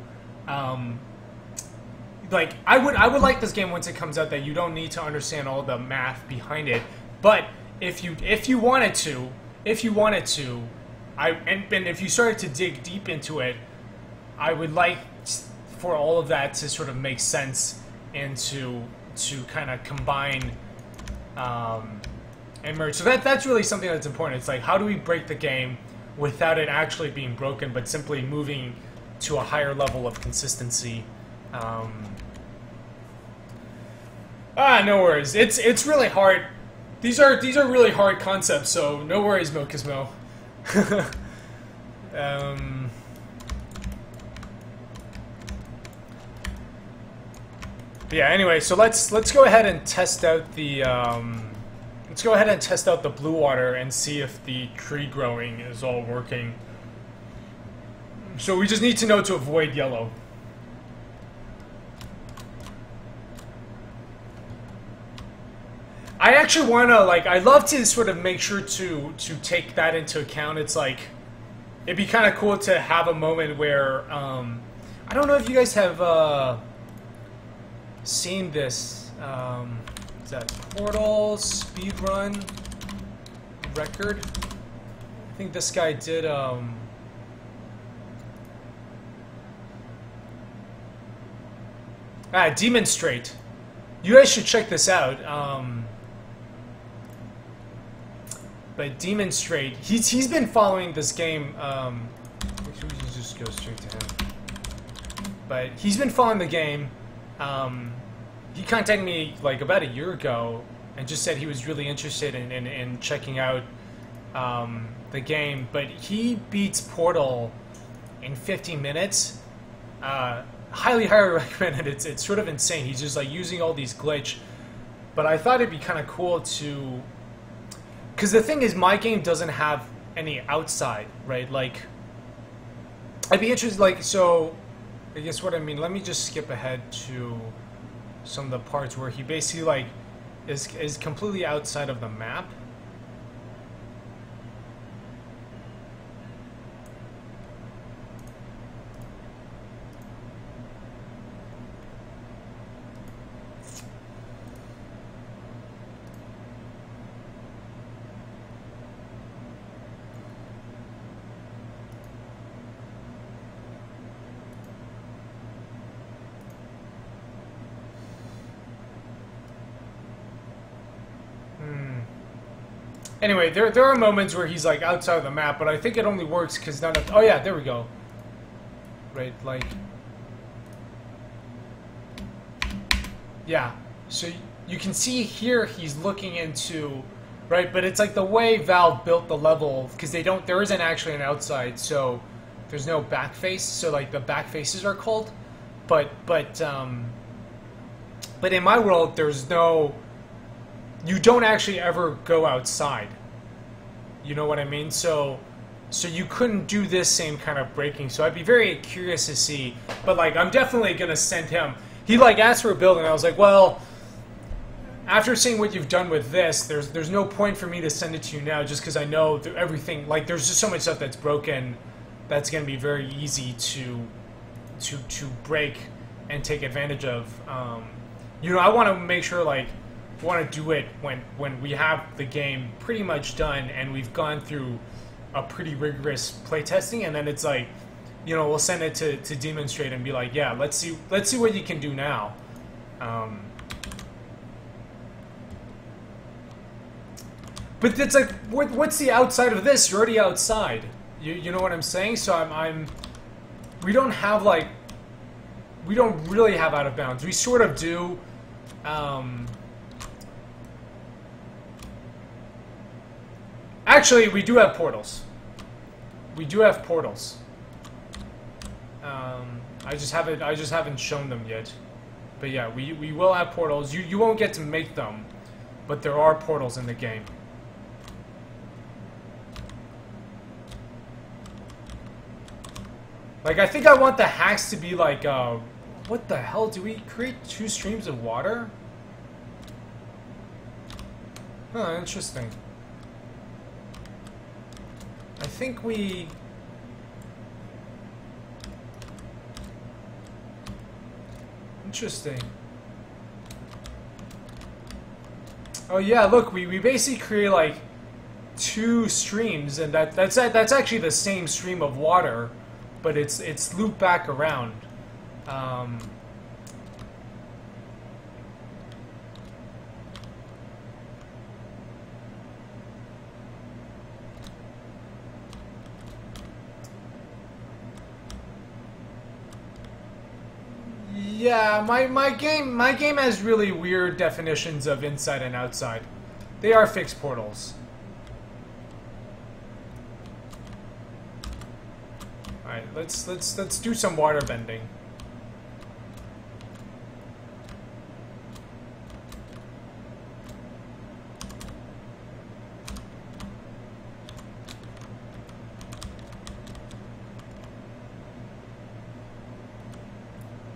like, I would like this game once it comes out that you don't need to understand all the math behind it. But if you wanted to, and if you started to dig deep into it, I would like for all of that to sort of make sense and to kind of combine and merge. So that's really something that's important. It's like, how do we break the game without it actually being broken, but simply moving to a higher level of consistency? No worries. It's really hard. These are really hard concepts, so no worries, Mokismo. Yeah. Anyway, so let's go ahead and test out the blue water and see if the tree growing is all working. So we just need to know to avoid yellow. I actually want to, like, I'd love to sort of make sure to take that into account. It's like, it'd be kind of cool to have a moment where, I don't know if you guys have seen this, is that Portal speedrun record? I think this guy did, Demonstrate. You guys should check this out. But Demonstrate, he's been following this game. Actually, we can just go straight to him. But he's been following the game. He contacted me like about a year ago and just said he was really interested in checking out the game. But he beats Portal in 15 minutes. Highly recommended. It's sort of insane. He's just like using all these glitch. But I thought it'd be kind of cool to, because the thing is, my game doesn't have any outside, right? Like, I'd be interested, like, so, I guess what I mean, let me just skip ahead to some of the parts where he basically, like, is completely outside of the map. Anyway, there are moments where he's like outside of the map, but I think it only works because none of... Oh yeah, there we go. Right, like... Yeah, so you can see here he's looking into right? But it's like the way Valve built the level, because there isn't actually an outside, so there's no back face. So like the back faces are cold, but in my world, there's no. You don't actually ever go outside. You know what I mean? So you couldn't do this same kind of breaking. So I'd be very curious to see. But like, I'm definitely gonna send him. He like asked for a build, and I was like, well, after seeing what you've done with this, there's no point for me to send it to you now, just because I know everything. Like, there's just so much stuff that's broken, that's gonna be very easy to break and take advantage of. You know, I want to make sure like. Want to do it when we have the game pretty much done and we've gone through a pretty rigorous playtesting, and then it's like, you know, we'll send it to Demonstrate and be like, yeah, let's see what you can do now. But it's like, what's the outside of this? You're already outside. You know what I'm saying? So we don't really have out of bounds. We sort of do. Actually, we do have portals. We do have portals. I just haven't shown them yet. But yeah, we will have portals. You won't get to make them, but there are portals in the game. Like, I think I want the hacks to be like, what the hell? Do we create 2 streams of water? Huh, interesting. I think we... Interesting. Oh yeah, look, we basically create like 2 streams, and that's actually the same stream of water, but it's looped back around. Yeah, my game has really weird definitions of inside and outside. They are fixed portals. All right, let's do some water bending.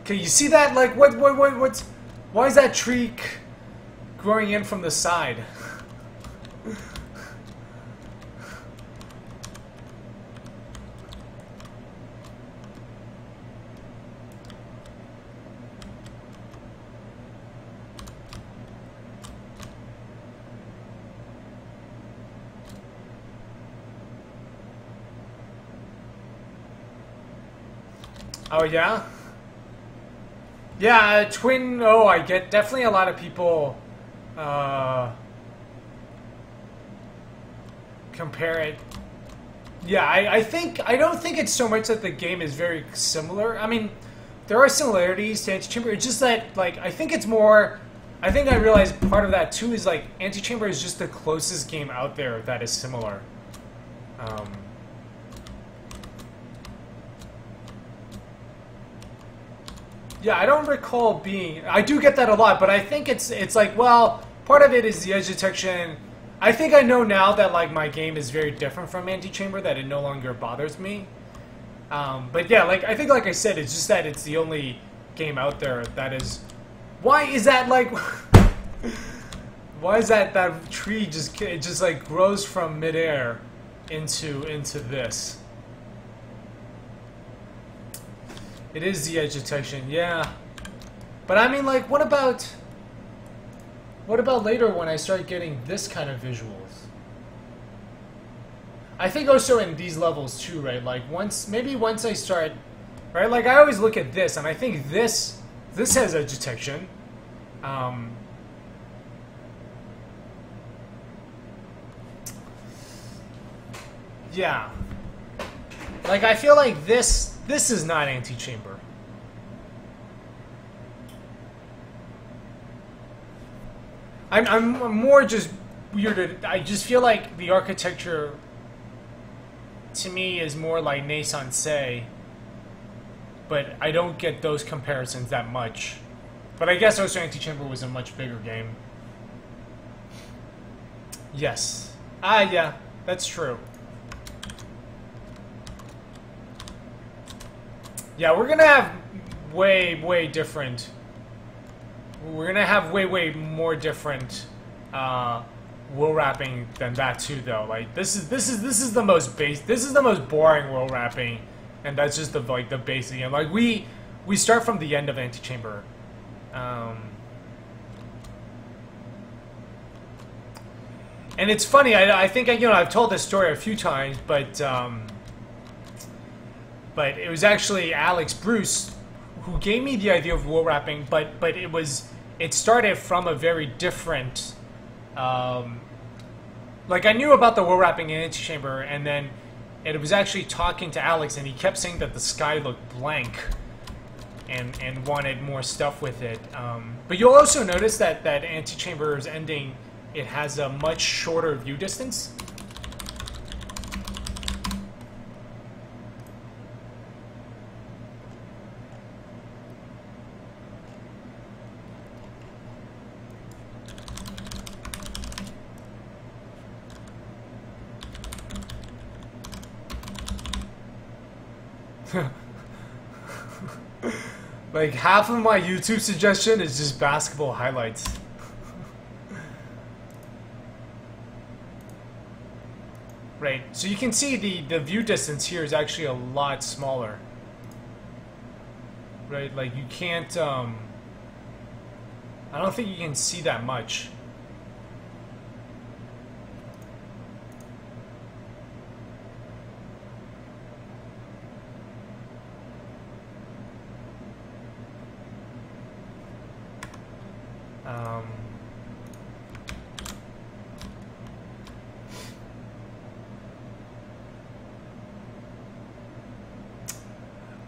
Okay, you see that? Like, what's... Why is that tree growing in from the side? Oh, yeah? Yeah, twin. Oh, I get definitely a lot of people compare it. Yeah, I don't think it's so much that the game is very similar. I mean, there are similarities to Antichamber. It's just that, like, I think it's more. I think I realized part of that too is like Antichamber is just the closest game out there that is similar. Yeah, I don't recall being... I do get that a lot, but I think it's like, well, part of it is the edge detection. I think I know now that, like, my game is very different from Antichamber, that it no longer bothers me. But yeah, like, I think, like I said, it's just that it's the only game out there that is... Why is that, like... Why is that tree just like, grows from midair into this? It is the edge detection, yeah. But I mean, like, what about later when I start getting this kind of visuals? I think also in these levels too, right? Like, maybe once I start, right? Like, I always look at this, and I think this has edge detection. Yeah. Like, I feel like this is not Antichamber. I'm more just weird. I just feel like the architecture, to me, is more like Naissance, but I don't get those comparisons that much. But I guess also Antichamber was a much bigger game. Yes. Yeah, that's true. Yeah, we're gonna have way different. We're gonna have way more different wool wrapping than that too, though. Like this is the most this is the most boring wool wrapping, and that's just the basic. And like we start from the end of Antichamber. And it's funny. I think I've told this story a few times, but it was actually Alex Bruce who gave me the idea of wool wrapping. But it started from a very different. Like I knew about the wool wrapping in Antichamber, and then it was actually talking to Alex, and he kept saying that the sky looked blank, and wanted more stuff with it. But you'll also notice that Antichamber's ending, it has a much shorter view distance. Like half of my YouTube suggestion is just basketball highlights. Right, so you can see the view distance here is actually a lot smaller. Right, like you can't, I don't think you can see that much.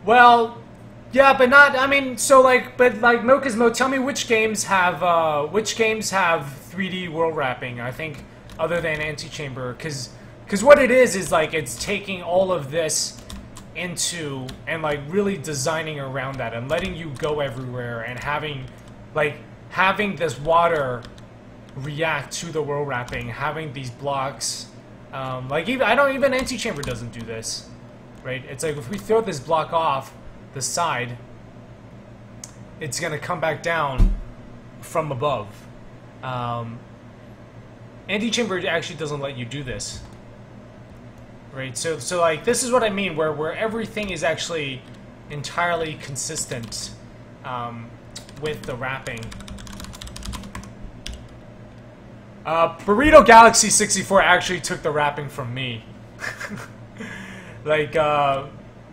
Well, yeah, but not. I mean, so like, but like Mocha's Mo, tell me which games have 3D world wrapping. I think other than Antichamber, because what it is like it's taking all of this into and like really designing around that and letting you go everywhere and having this water react to the world wrapping, having these blocks. Like even Antichamber doesn't do this. Right? It's like if we throw this block off the side, it's gonna come back down from above. Antichamber actually doesn't let you do this. Right? So like this is what I mean, where everything is actually entirely consistent with the wrapping. Burrito Galaxy 64 actually took the wrapping from me. Like,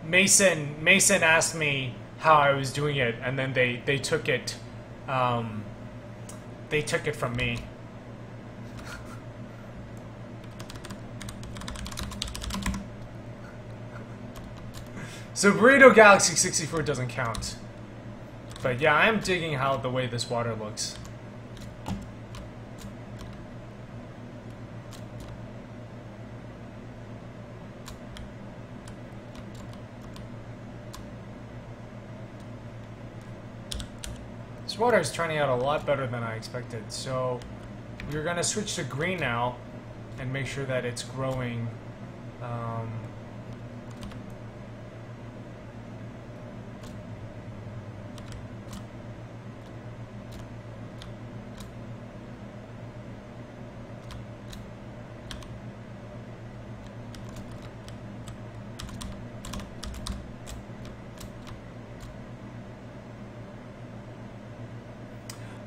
Mason asked me how I was doing it, and then they took it, from me. So Burrito Galaxy 64 doesn't count. But yeah, I'm digging how the way this water looks. This water is turning out a lot better than I expected, so we're going to switch to green now and make sure that it's growing.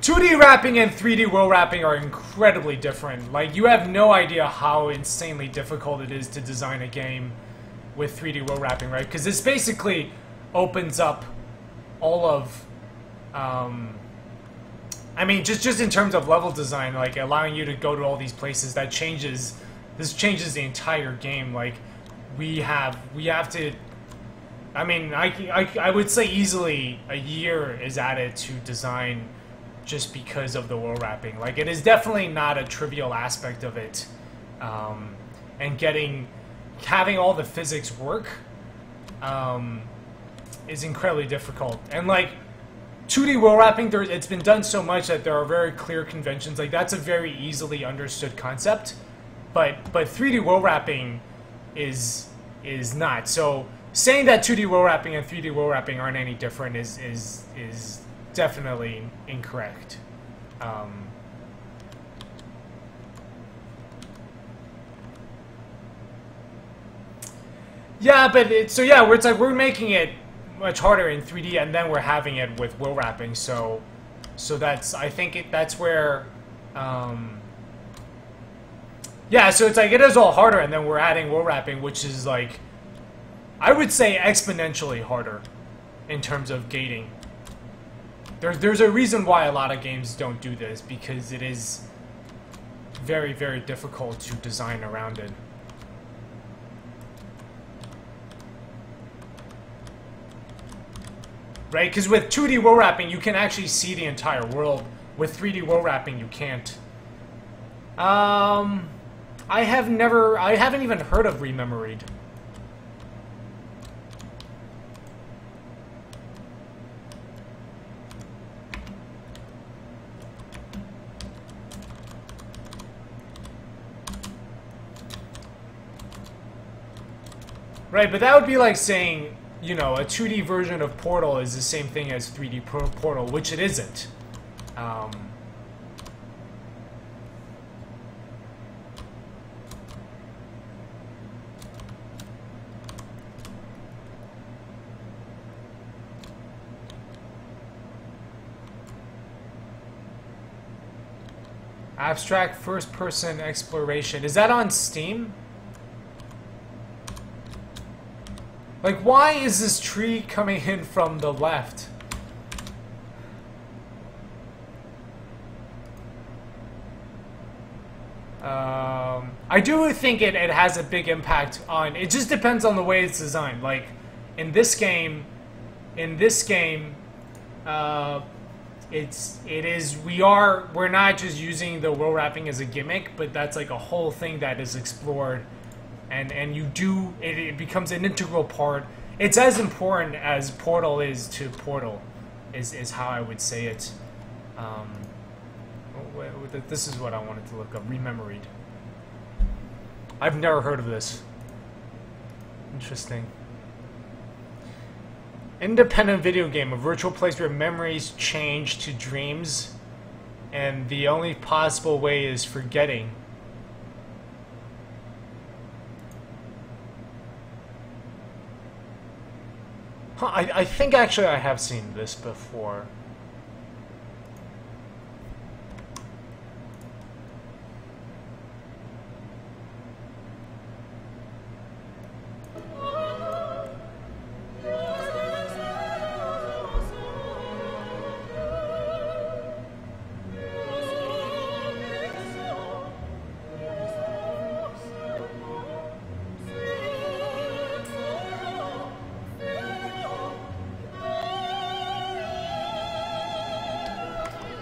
2D wrapping and 3D world wrapping are incredibly different. Like, you have no idea how insanely difficult it is to design a game with 3D world wrapping, right? Because this basically opens up all of, I mean, just in terms of level design, like allowing you to go to all these places, this changes the entire game. Like, we have to, I mean, I would say easily a year is added to design just because of the wool wrapping. Like, it is definitely not a trivial aspect of it, and having all the physics work is incredibly difficult. And like 2D wool wrapping, it's been done so much that there are very clear conventions. Like, that's a very easily understood concept, but 3D wool wrapping is not. So saying that 2D wool wrapping and 3D wool wrapping aren't any different is definitely incorrect. Yeah, but it's like we're making it much harder in 3D, and then we're having it with wool wrapping. So that's, I think that's where, yeah. So it's like it is all harder, and then we're adding wool wrapping, which is like, I would say exponentially harder in terms of gating. There's a reason why a lot of games don't do this, because it is very, very difficult to design around it. Right? Because with 2D wool wrapping, you can actually see the entire world. With 3D wool wrapping, you can't. I haven't even heard of Rememoried. Right, but that would be like saying, you know, a 2D version of Portal is the same thing as 3D Portal, which it isn't. Abstract first-person exploration. Is that on Steam? Like, why is this tree coming in from the left? I do think it has a big impact on... It just depends on the way it's designed. Like, in this game, we're not just using the wool wrapping as a gimmick, but that's like a whole thing that is explored. And it becomes an integral part. It's as important as Portal is to Portal, is how I would say it. This is what I wanted to look up. Rememoried. I've never heard of this. Interesting. Independent video game, a virtual place where memories change to dreams, and the only possible way is forgetting. Huh, I think actually I have seen this before.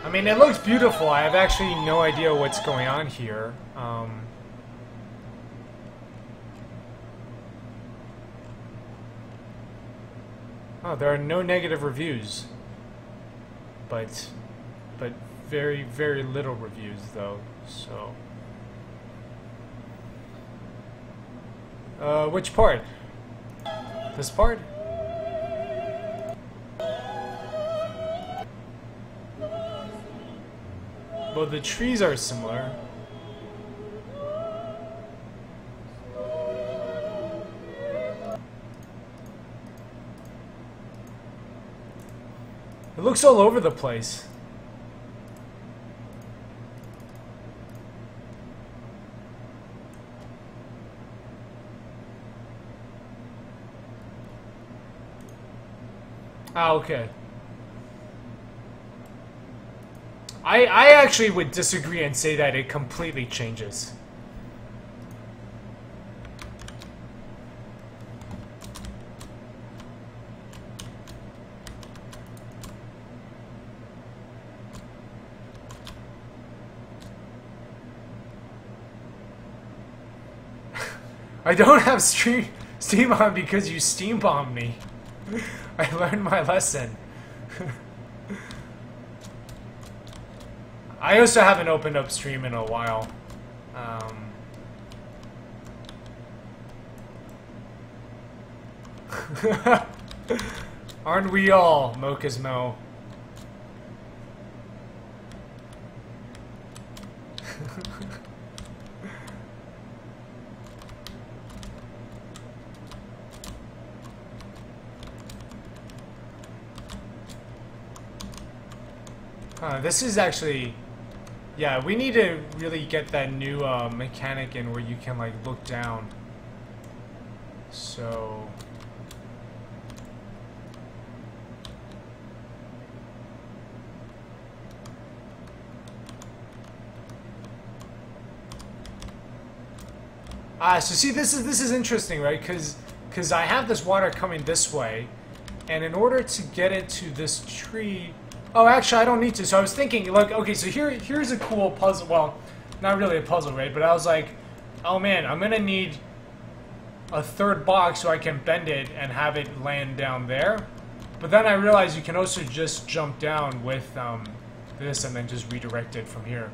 I mean, it looks beautiful. I have actually no idea what's going on here. Oh, there are no negative reviews. But very, very little reviews, though, so... which part? This part? Well, the trees are similar. It looks all over the place. Ah, okay. I actually would disagree and say that it completely changes. I don't have steam on because you steam bombed me. I learned my lesson. I also haven't opened up stream in a while. Aren't we all, Mocha's Mo? This is actually... Yeah, we need to really get that new mechanic in where you can, like, look down. So... so see, this is interesting, right? Because I have this water coming this way, and in order to get it to this tree... Oh, actually, I don't need to. So I was thinking, like, okay, so here's a cool puzzle. Well, not really a puzzle, right? But I was like, oh man, I'm gonna need a third box so I can bend it and have it land down there. But then I realized you can also just jump down with this and then just redirect it from here.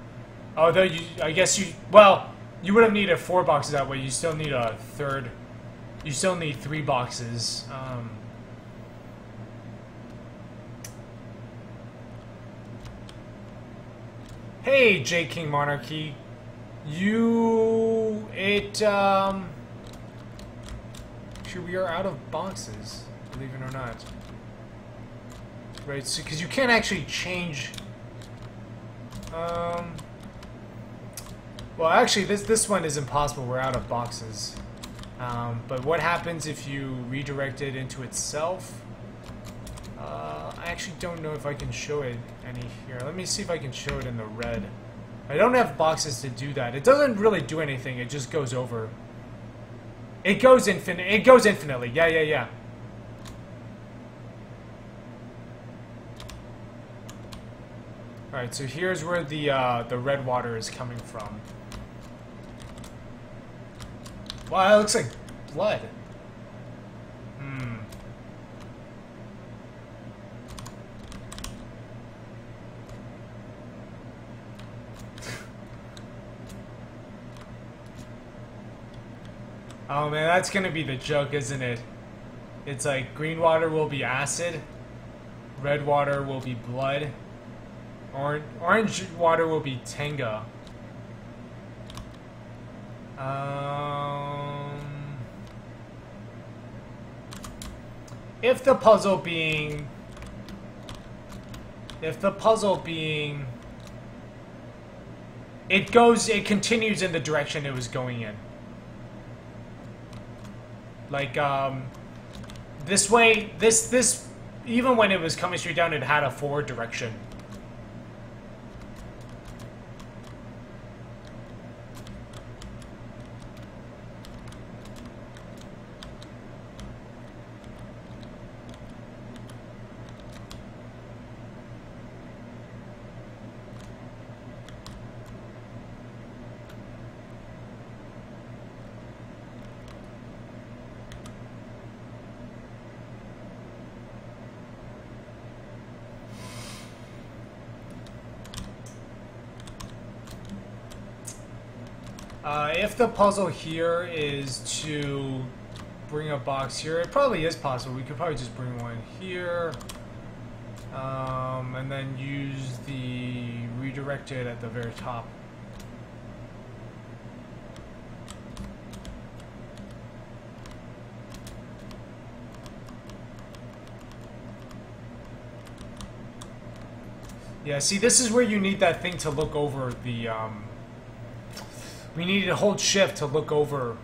Although I guess well, you wouldn't need 4 boxes that way. You still need a third. You still need 3 boxes. Hey, J King Monarchy. Actually, we are out of boxes, believe it or not. Right, so, because you can't actually change... well, actually, this one is impossible. We're out of boxes. But what happens if you redirect it into itself? I actually don't know if I can show it any here. Let me see if I can show it in the red. I don't have boxes to do that. It doesn't really do anything. It just goes over. It goes infinitely. Yeah. Alright, so here's where the red water is coming from. Wow, it looks like blood. Oh man, that's gonna be the joke, isn't it? It's like green water will be acid, red water will be blood, orange water will be Tenga. If the puzzle being, it continues in the direction it was going in. Like, this way, this, even when it was coming straight down, it had a forward direction. If the puzzle here is to bring a box here, it probably is possible. We could probably just bring one here, and then use the redirect it at the very top. Yeah, see, this is where you need that thing to look over the, we need to hold shift to look over.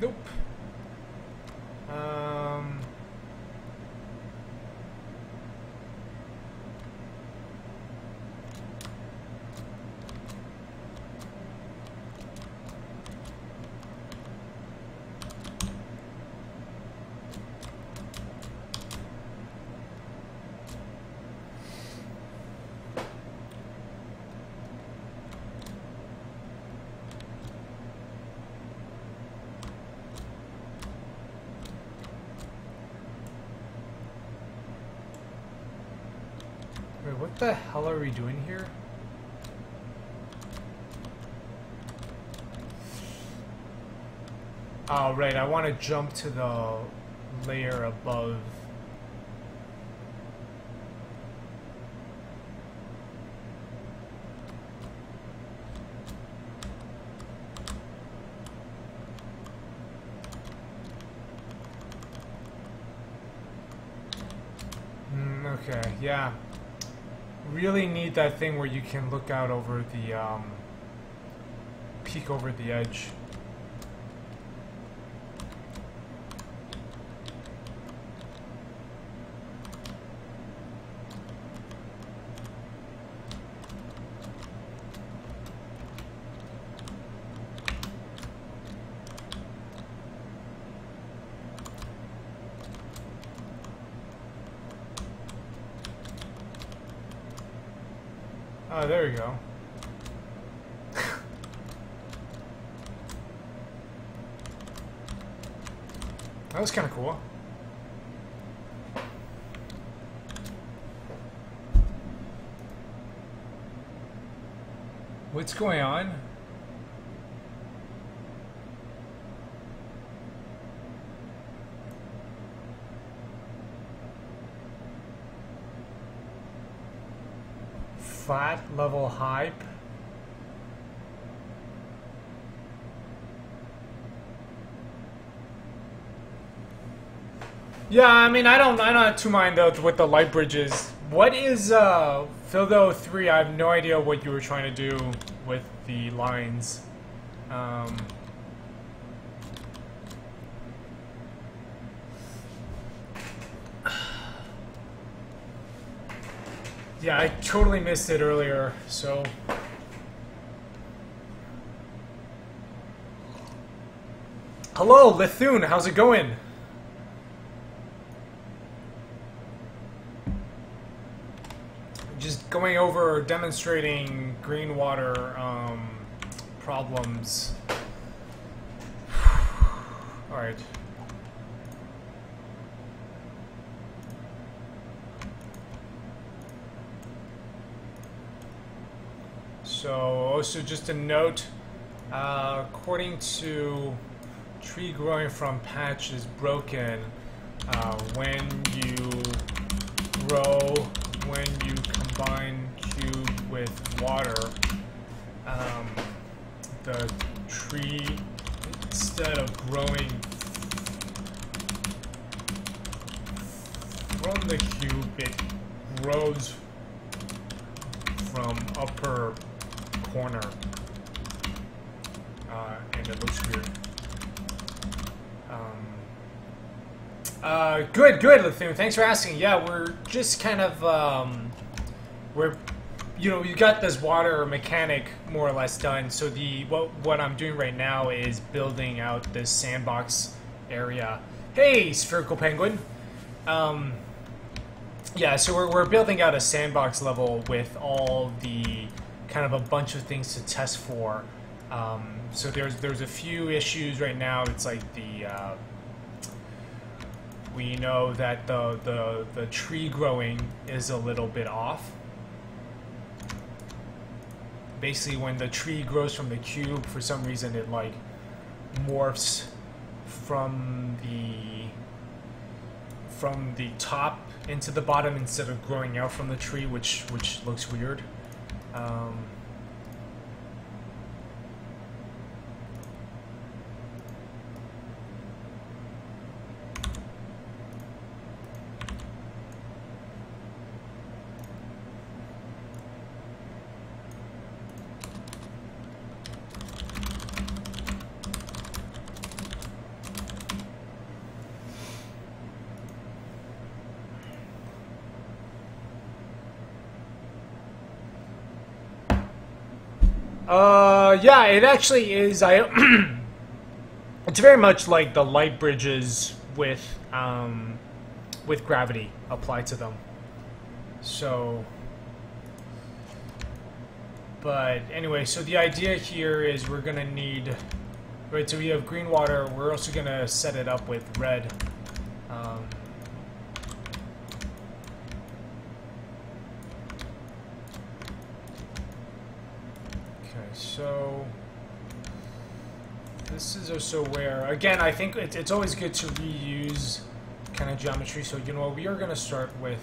Nope. what the hell are we doing here? Oh, right, I want to jump to the layer above. Okay, yeah. Really need that thing where you can look out over the, peek over the edge. Oh, there we go. That was kind of cool. What's going on? Flat level hype. Yeah, I mean, I don't too mind though with the light bridges. What is Phildo 3? I have no idea what you were trying to do with the lines. Yeah, I totally missed it earlier, so... Hello, Lithune, how's it going? Just going over, demonstrating green water problems. Alright. So, also just a note, according to tree growing from patch is broken, when you combine cube with water, the tree, instead of growing from the cube, it grows from upper corner, and it looks weird. Good, Lithune. Thanks for asking. Yeah, we're just kind of, you got this water mechanic more or less done. So what I'm doing right now is building out this sandbox area. Hey, Spherical Penguin. Yeah, so we're building out a sandbox level with all the kind of a bunch of things to test for. So there's a few issues right now. It's like we know that the tree growing is a little bit off. Basically, when the tree grows from the cube, for some reason it like morphs from the top into the bottom instead of growing out from the tree, which looks weird. Yeah, it actually is. It's very much like the light bridges with gravity applied to them. So, but anyway, so the idea here is we're gonna need, right? So we have green water. We're also gonna set it up with red. so this is also where, again, I think it's always good to reuse kind of geometry. So, you know what, we are going to start with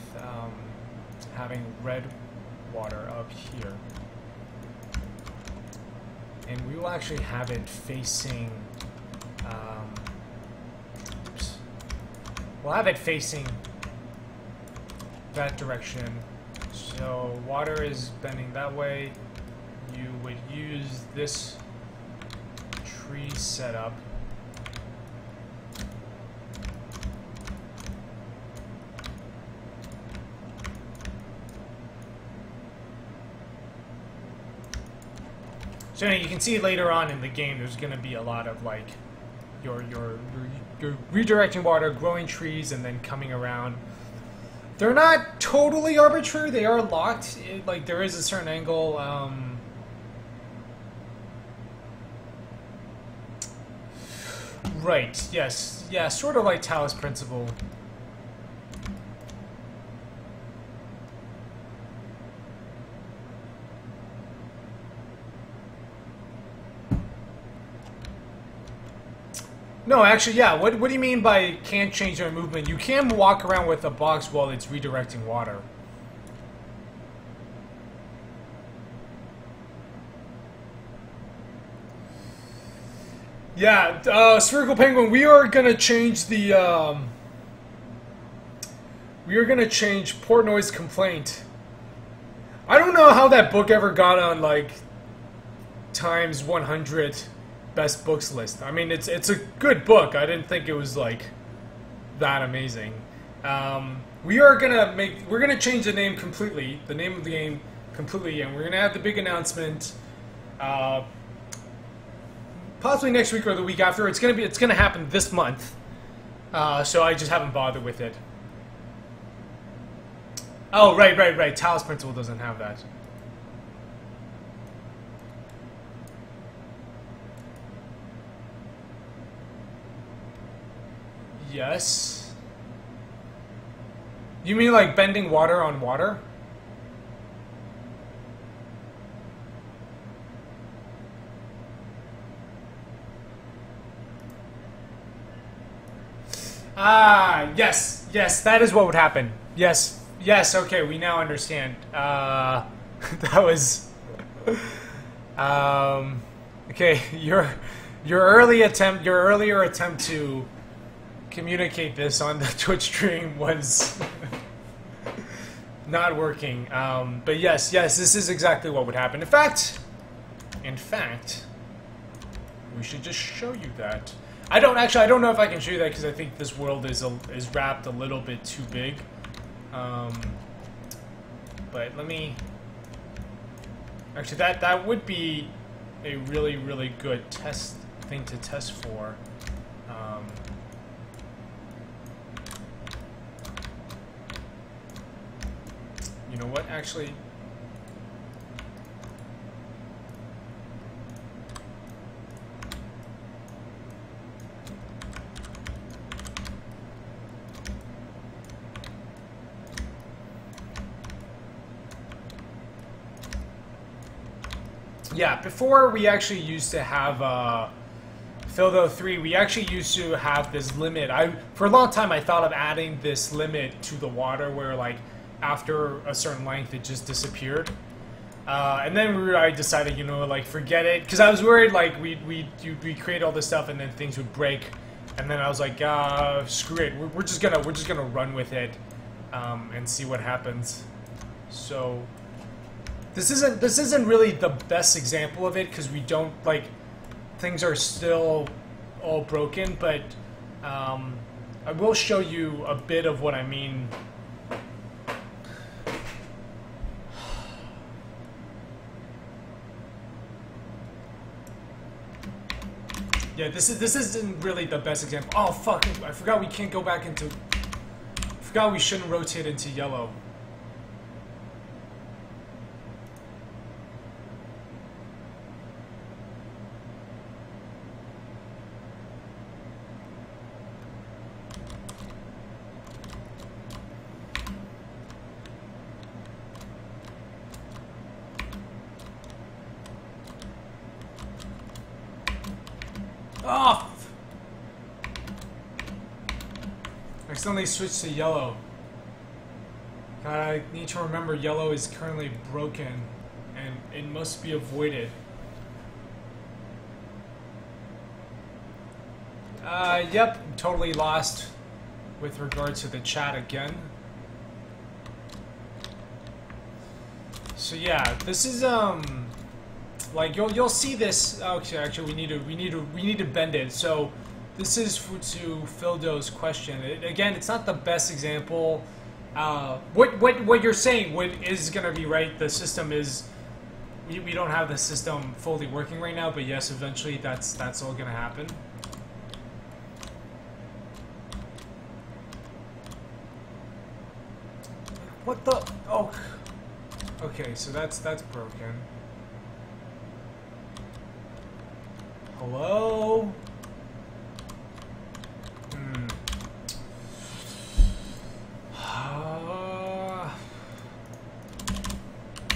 having red water up here. And we will actually have it facing, oops. We'll have it facing that direction. So water is bending that way. You would use this tree setup. So you can see later on in the game, there's going to be a lot of like you're redirecting water, growing trees, and then coming around. They're not totally arbitrary. They are locked. Like there is a certain angle. Right. Yes. Yeah. Sort of like Talos principle. No, actually, yeah. What do you mean by can't change their movement? You can walk around with a box while it's redirecting water. Yeah, Spherical Penguin, we are gonna change the, we are gonna change Portnoy's complaint. I don't know how that book ever got on, like, Times 100 best books list. I mean, it's a good book. I didn't think it was like that amazing. We're gonna change the name completely, the name of the game completely, and we're gonna have the big announcement possibly next week or the week after. It's gonna happen this month. So I just haven't bothered with it. Oh, right. Talos Principle doesn't have that. Yes. You mean like bending water on water? Ah, yes, that is what would happen. Yes, okay, we now understand. That was... okay, your earlier attempt to communicate this on the Twitch stream was not working. But yes, this is exactly what would happen. In fact, we should just show you that. I don't know if I can show you that because I think this world is wrapped a little bit too big. But let me. Actually, that would be a really good thing to test for. You know what? Actually. Yeah, before we actually used to have Phildo 3, we actually used to have this limit. For a long time I thought of adding this limit to the water where like after a certain length it just disappeared. And then I decided, you know, like forget it, because I was worried like we create all this stuff and then things would break, and then I was like, screw it, we're just gonna run with it and see what happens. So this isn't really the best example of it because we don't, like, things are still all broken, but I will show you a bit of what I mean. Yeah, this isn't really the best example. Oh fuck! I forgot we can't go back into. I forgot we shouldn't rotate into yellow. Oh! I accidentally switched to yellow. God, I need to remember yellow is currently broken and it must be avoided. Yep, totally lost with regards to the chat again. So yeah, this is like you'll see this. Okay, actually we need to bend it. So this is to Fildo's question. Again, it's not the best example. What you're saying is gonna be right. The system is we don't have the system fully working right now, but yes, eventually that's all gonna happen. What the? Oh, okay. So that's broken. Hello.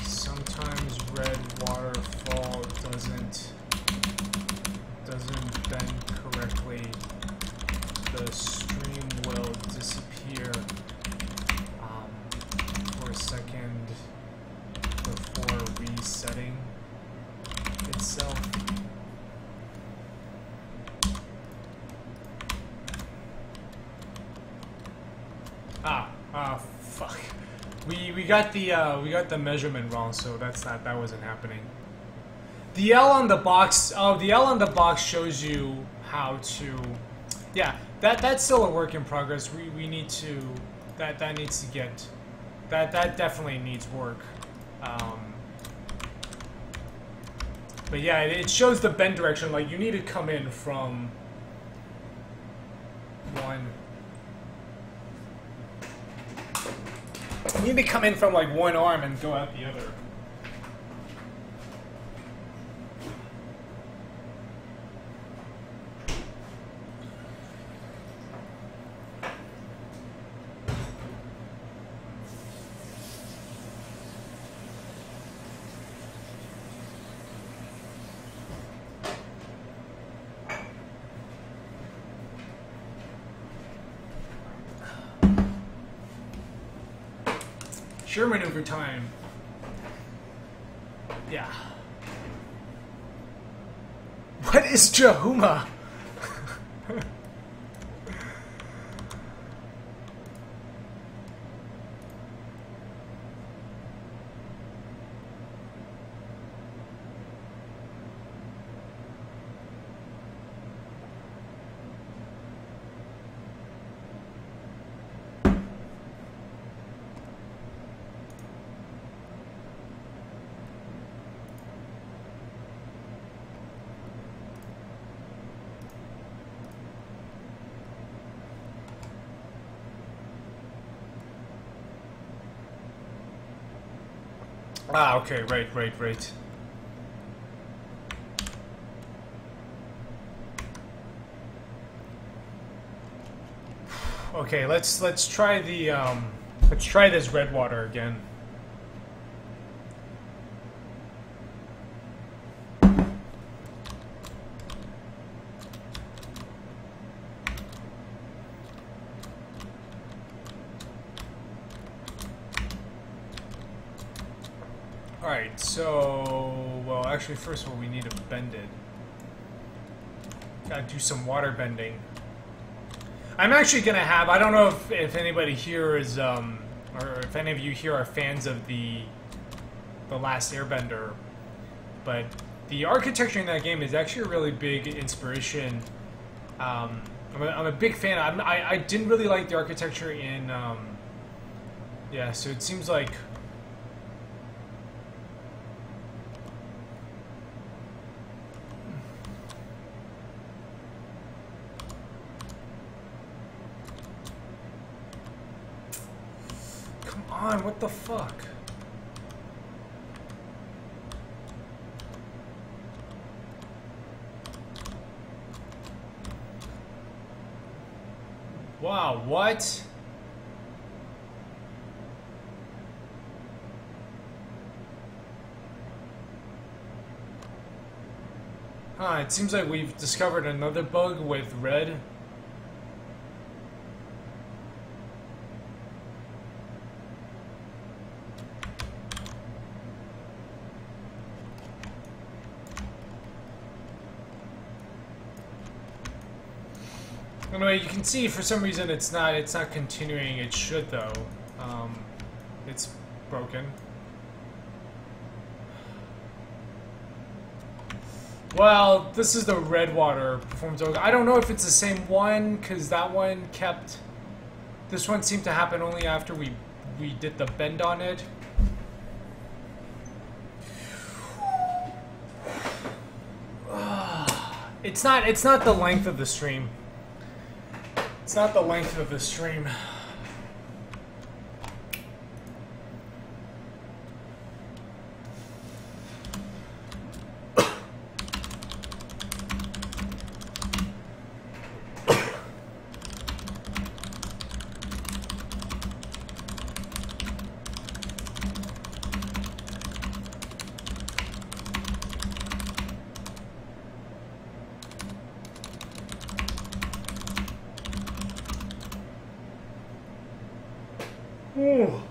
Sometimes red waterfall doesn't bend correctly. The stream will disappear for a second before resetting itself. Fuck. We got the measurement wrong, so that wasn't happening. The L on the box. Oh, the L on the box shows you how to. Yeah, that's still a work in progress. We need to. That needs to get. That definitely needs work. But yeah, it shows the bend direction. Like you need to come in from one. You need to come in from like one arm and go out the other. Sure, maneuver time. Yeah. What is Jahuma? Ah, okay, right. Okay, let's try the let's try this red water again. Alright, so, well, actually, first of all, we need to bend it. Gotta do some water bending. I'm actually gonna have, I don't know if anybody here is, or if any of you here are fans of the Last Airbender, but the architecture in that game is actually a really big inspiration. I'm a big fan. I didn't really like the architecture in, yeah, so it seems like what the fuck? Wow, what? It seems like we've discovered another bug with red. Anyway, you can see for some reason it's not continuing. It should though. It's broken. Well, this is the red water performance. I don't know if it's the same one because that one kept. This one seemed to happen only after we did the bend on it. It's not the length of the stream. It's not the length of the stream. Ooh.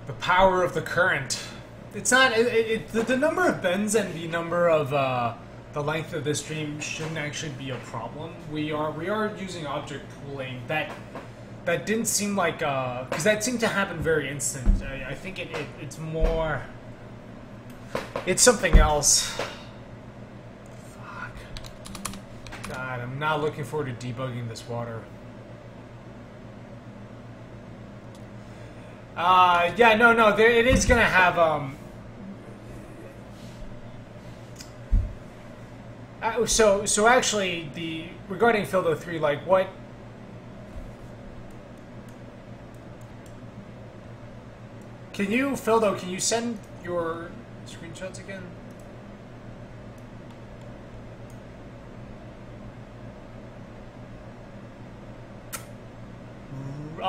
The power of the current. It's not the number of bends and the number of the length of the stream shouldn't actually be a problem. We are using object pooling. That didn't seem like because that seemed to happen very instant. I think it's more. It's something else. God, I'm not looking forward to debugging this water. Yeah, no, it is gonna have, so actually, regarding Fildo 3, like, what... Fildo, can you send your screenshots again?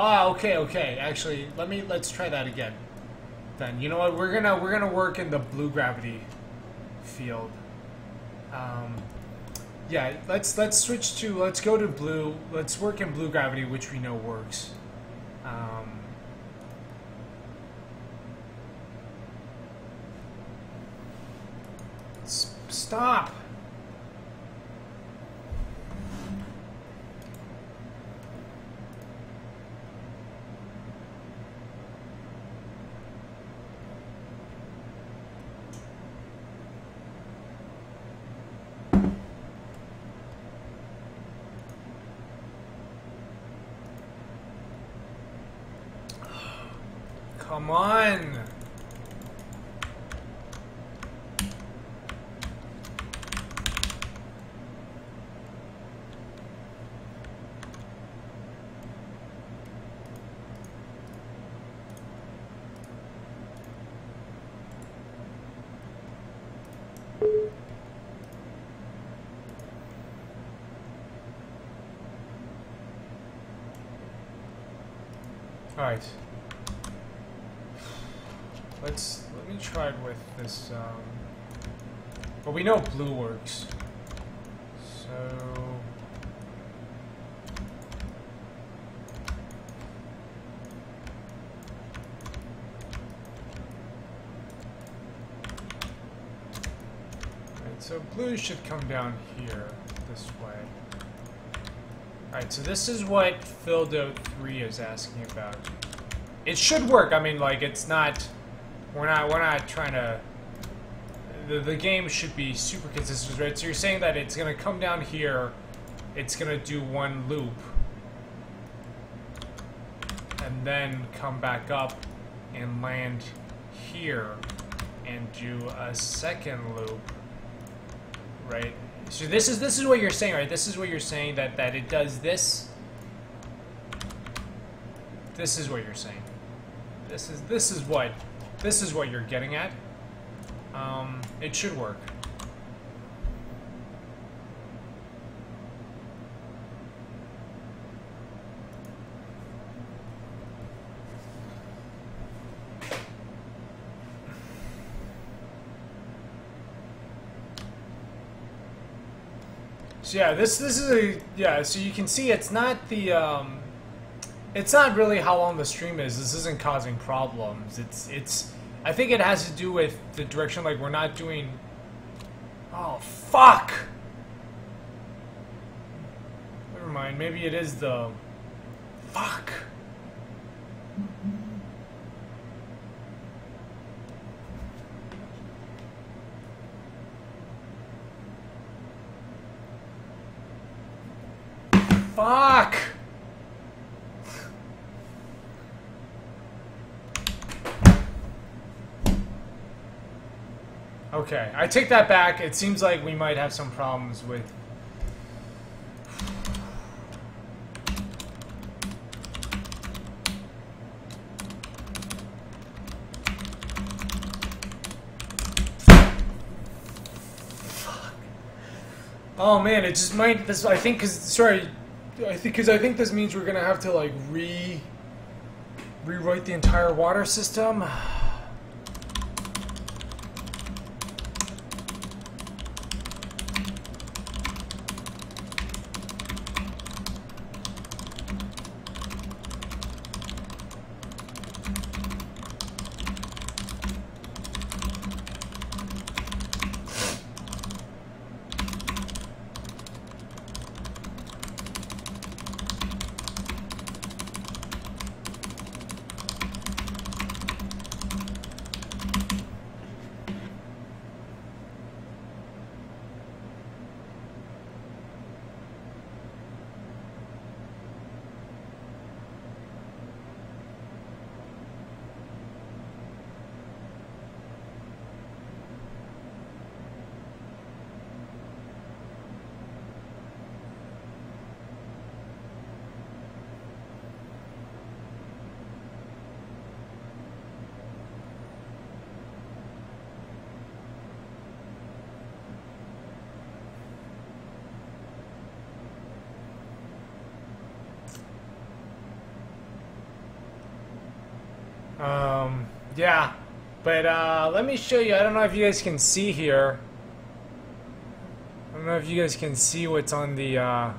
Ah, okay. Actually, let's try that again. Then you know what? We're gonna work in the blue gravity field. Yeah, let's go to blue. Let's work in blue gravity, which we know works. Stop. Come on! Alright. Let me try it with this, well, we know blue works. So... Alright, so blue should come down here, this way. Alright, so this is what Fildo 3 is asking about. It should work, I mean, like, it's not... We're not trying to... The game should be super consistent, right? So you're saying that it's going to come down here, it's going to do one loop, and then come back up and land here and do a second loop, right? So this is what you're saying, right? This is what you're saying, that it does this. This is what you're saying. This is what you're getting at. It should work. So yeah, this is a yeah. So you can see it's not the it's not really how long the stream is. This isn't causing problems. It's I think it has to do with the direction. Like we're not doing. Oh fuck! Never mind. Maybe it is the fuck. Fuck! Okay, I take that back. It seems like we might have some problems with... Oh man, it just might. This I think because sorry, I think this means we're gonna have to like rewrite the entire water system. Yeah, but let me show you. I don't know if you guys can see here. I don't know if you guys can see what's on the on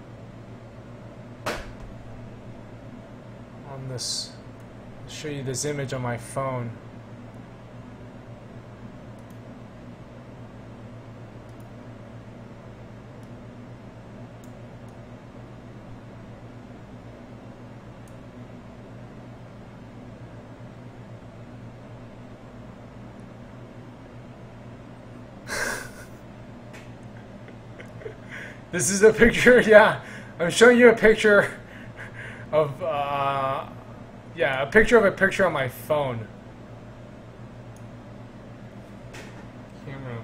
this. I'll show you this image on my phone. This is a picture, yeah. I'm showing you a picture of, yeah, a picture on my phone. Camera.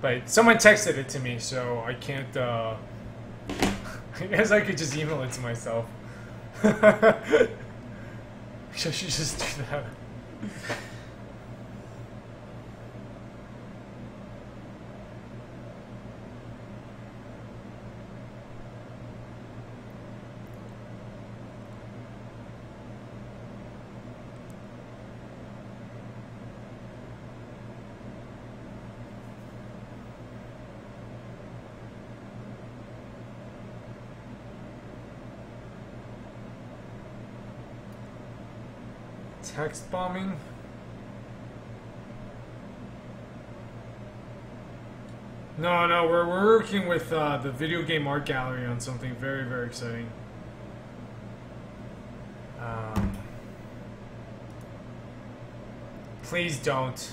But someone texted it to me, so I can't, I guess I could just email it to myself. I should just do that. Text bombing? No, we're working with the video game art gallery on something very, very exciting. Please don't.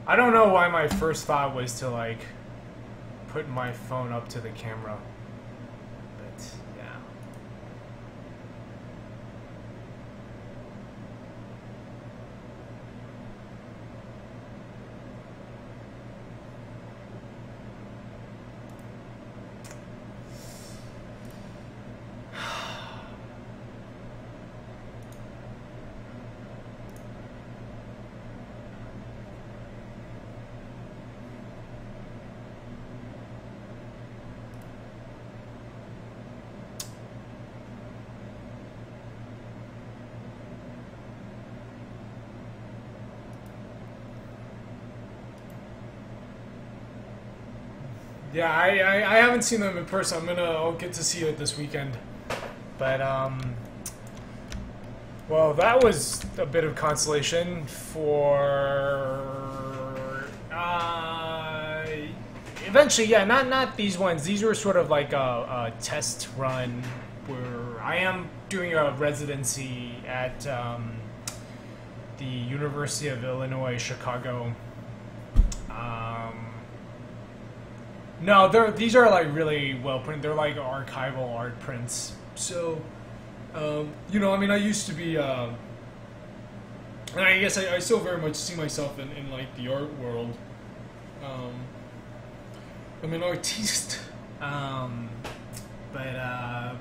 I don't know why my first thought was to like put my phone up to the camera, but yeah. Yeah, I haven't seen them in person. I'll get to see it this weekend. But, well, that was a bit of consolation for, eventually, yeah, not these ones. These were sort of like a test run where I am doing a residency at, the University of Illinois, Chicago. No, these are like really well printed. They're like archival art prints. So, you know, I mean, I used to be, and I guess I still very much see myself in like the art world. I'm an artiste. But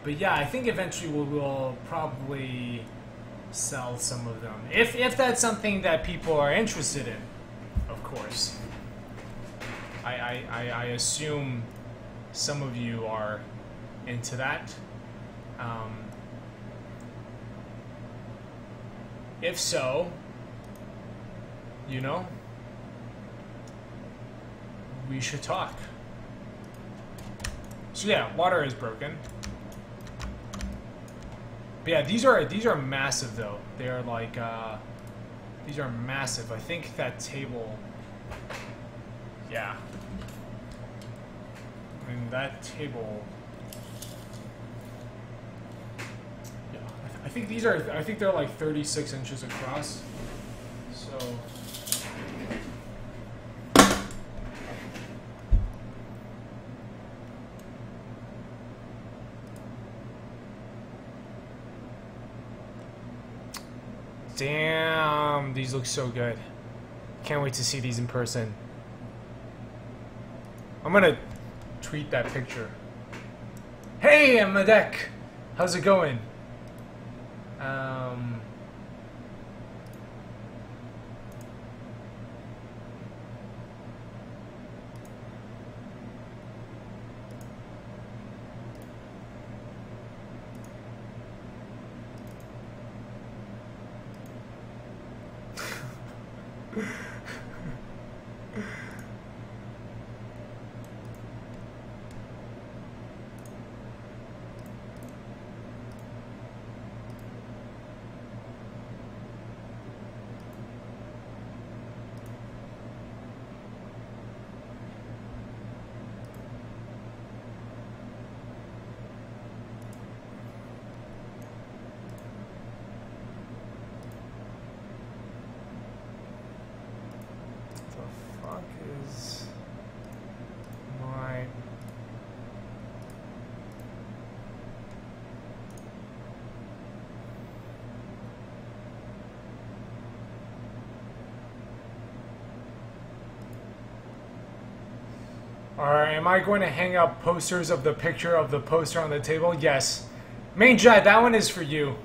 yeah, I think eventually we'll probably sell some of them if that's something that people are interested in, of course. I assume some of you are into that. If so, you know, we should talk. So yeah, water is broken. But yeah, these are massive though. They are like these are massive. I think that table. Yeah. I mean, that table... Yeah, I think these are... I think they're like 36 inches across. So... Damn, these look so good. Can't wait to see these in person. I'm gonna tweet that picture. Hey, Madek! How's it going? Alright, am I going to hang up posters of the picture of the poster on the table? Yes. Main Jet, that one is for you.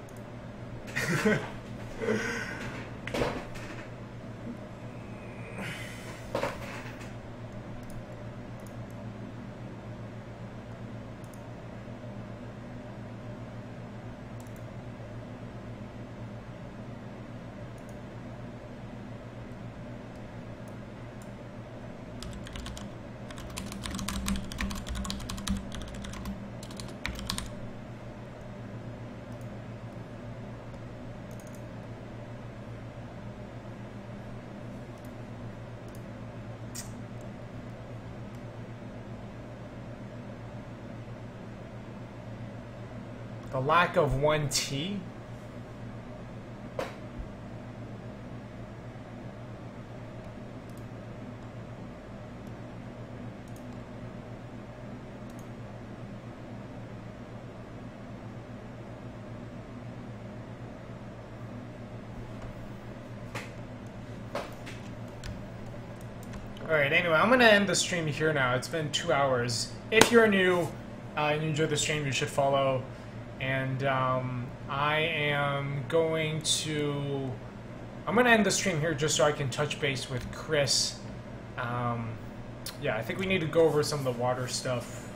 The lack of 1T. Alright, anyway, I'm going to end the stream here now. It's been 2 hours. If you're new and you enjoyed the stream, you should follow. And I am going to... I'm going to end the stream here just so I can touch base with Chris. Yeah, I think we need to go over some of the water stuff.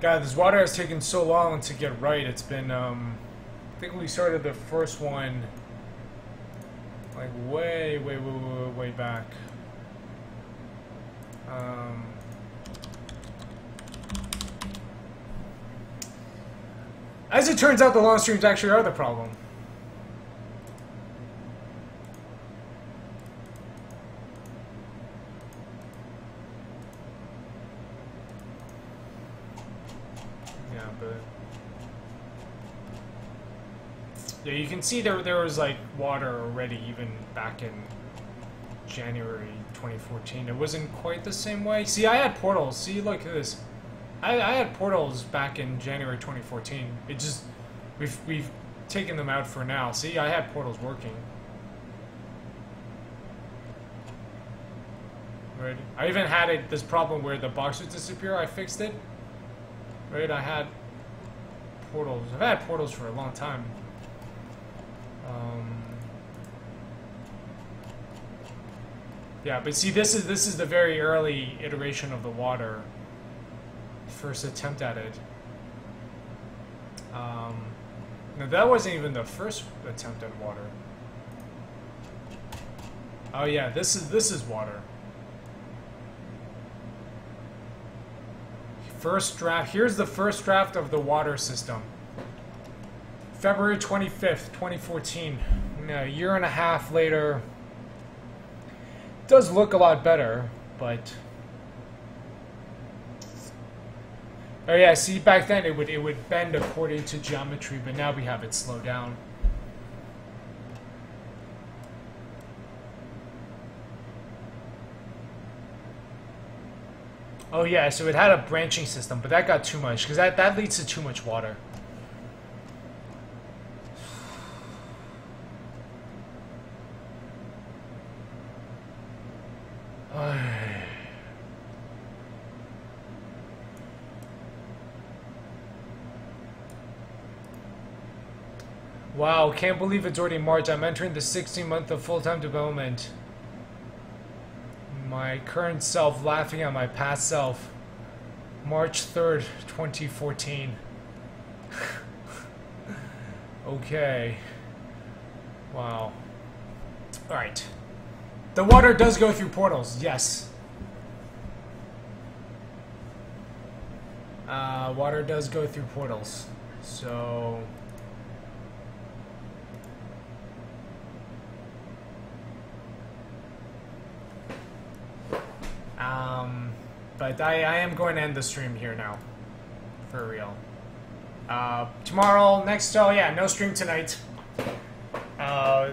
God, this water has taken so long to get right. It's been, I think we started the first one Like way back. As it turns out, the long streams actually are the problem. Yeah, but yeah, you can see there was like water already even back in January 2014. It wasn't quite the same way. See, I had portals. See, look at this. I had portals back in January 2014. It just we've taken them out for now. See, I had portals working. Right. I even had this problem where the box would disappear. I fixed it. Right. I had portals. I've had portals for a long time. Yeah, but see, this is the very early iteration of the water. First attempt at it. No, that wasn't even the first attempt at water. Oh yeah, this is water. First draft. Here's the first draft of the water system. February 25th, 2014. A year and a half later. It does look a lot better, but oh yeah, see, back then it would bend according to geometry, but now we have it slow down. Oh yeah, so it had a branching system, but that got too much, because that leads to too much water. Wow, can't believe it's already March. I'm entering the 16th month of full-time development. My current self laughing at my past self. March 3rd, 2014. Okay. Wow. Alright. The water does go through portals, yes. Water does go through portals. So but I am going to end the stream here now. For real. Tomorrow, oh yeah, no stream tonight.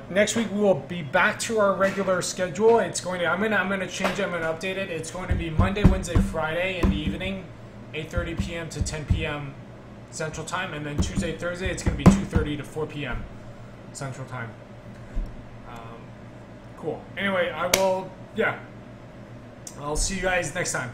Next week we will be back to our regular schedule. It's going to, I'm gonna change it, I'm gonna update it. It's going to be Monday, Wednesday, Friday in the evening, 8:30 p.m. to 10 p.m. Central Time, and then Tuesday, Thursday, it's gonna be 2:30 to 4 p.m. Central Time. Cool. Anyway, I'll see you guys next time.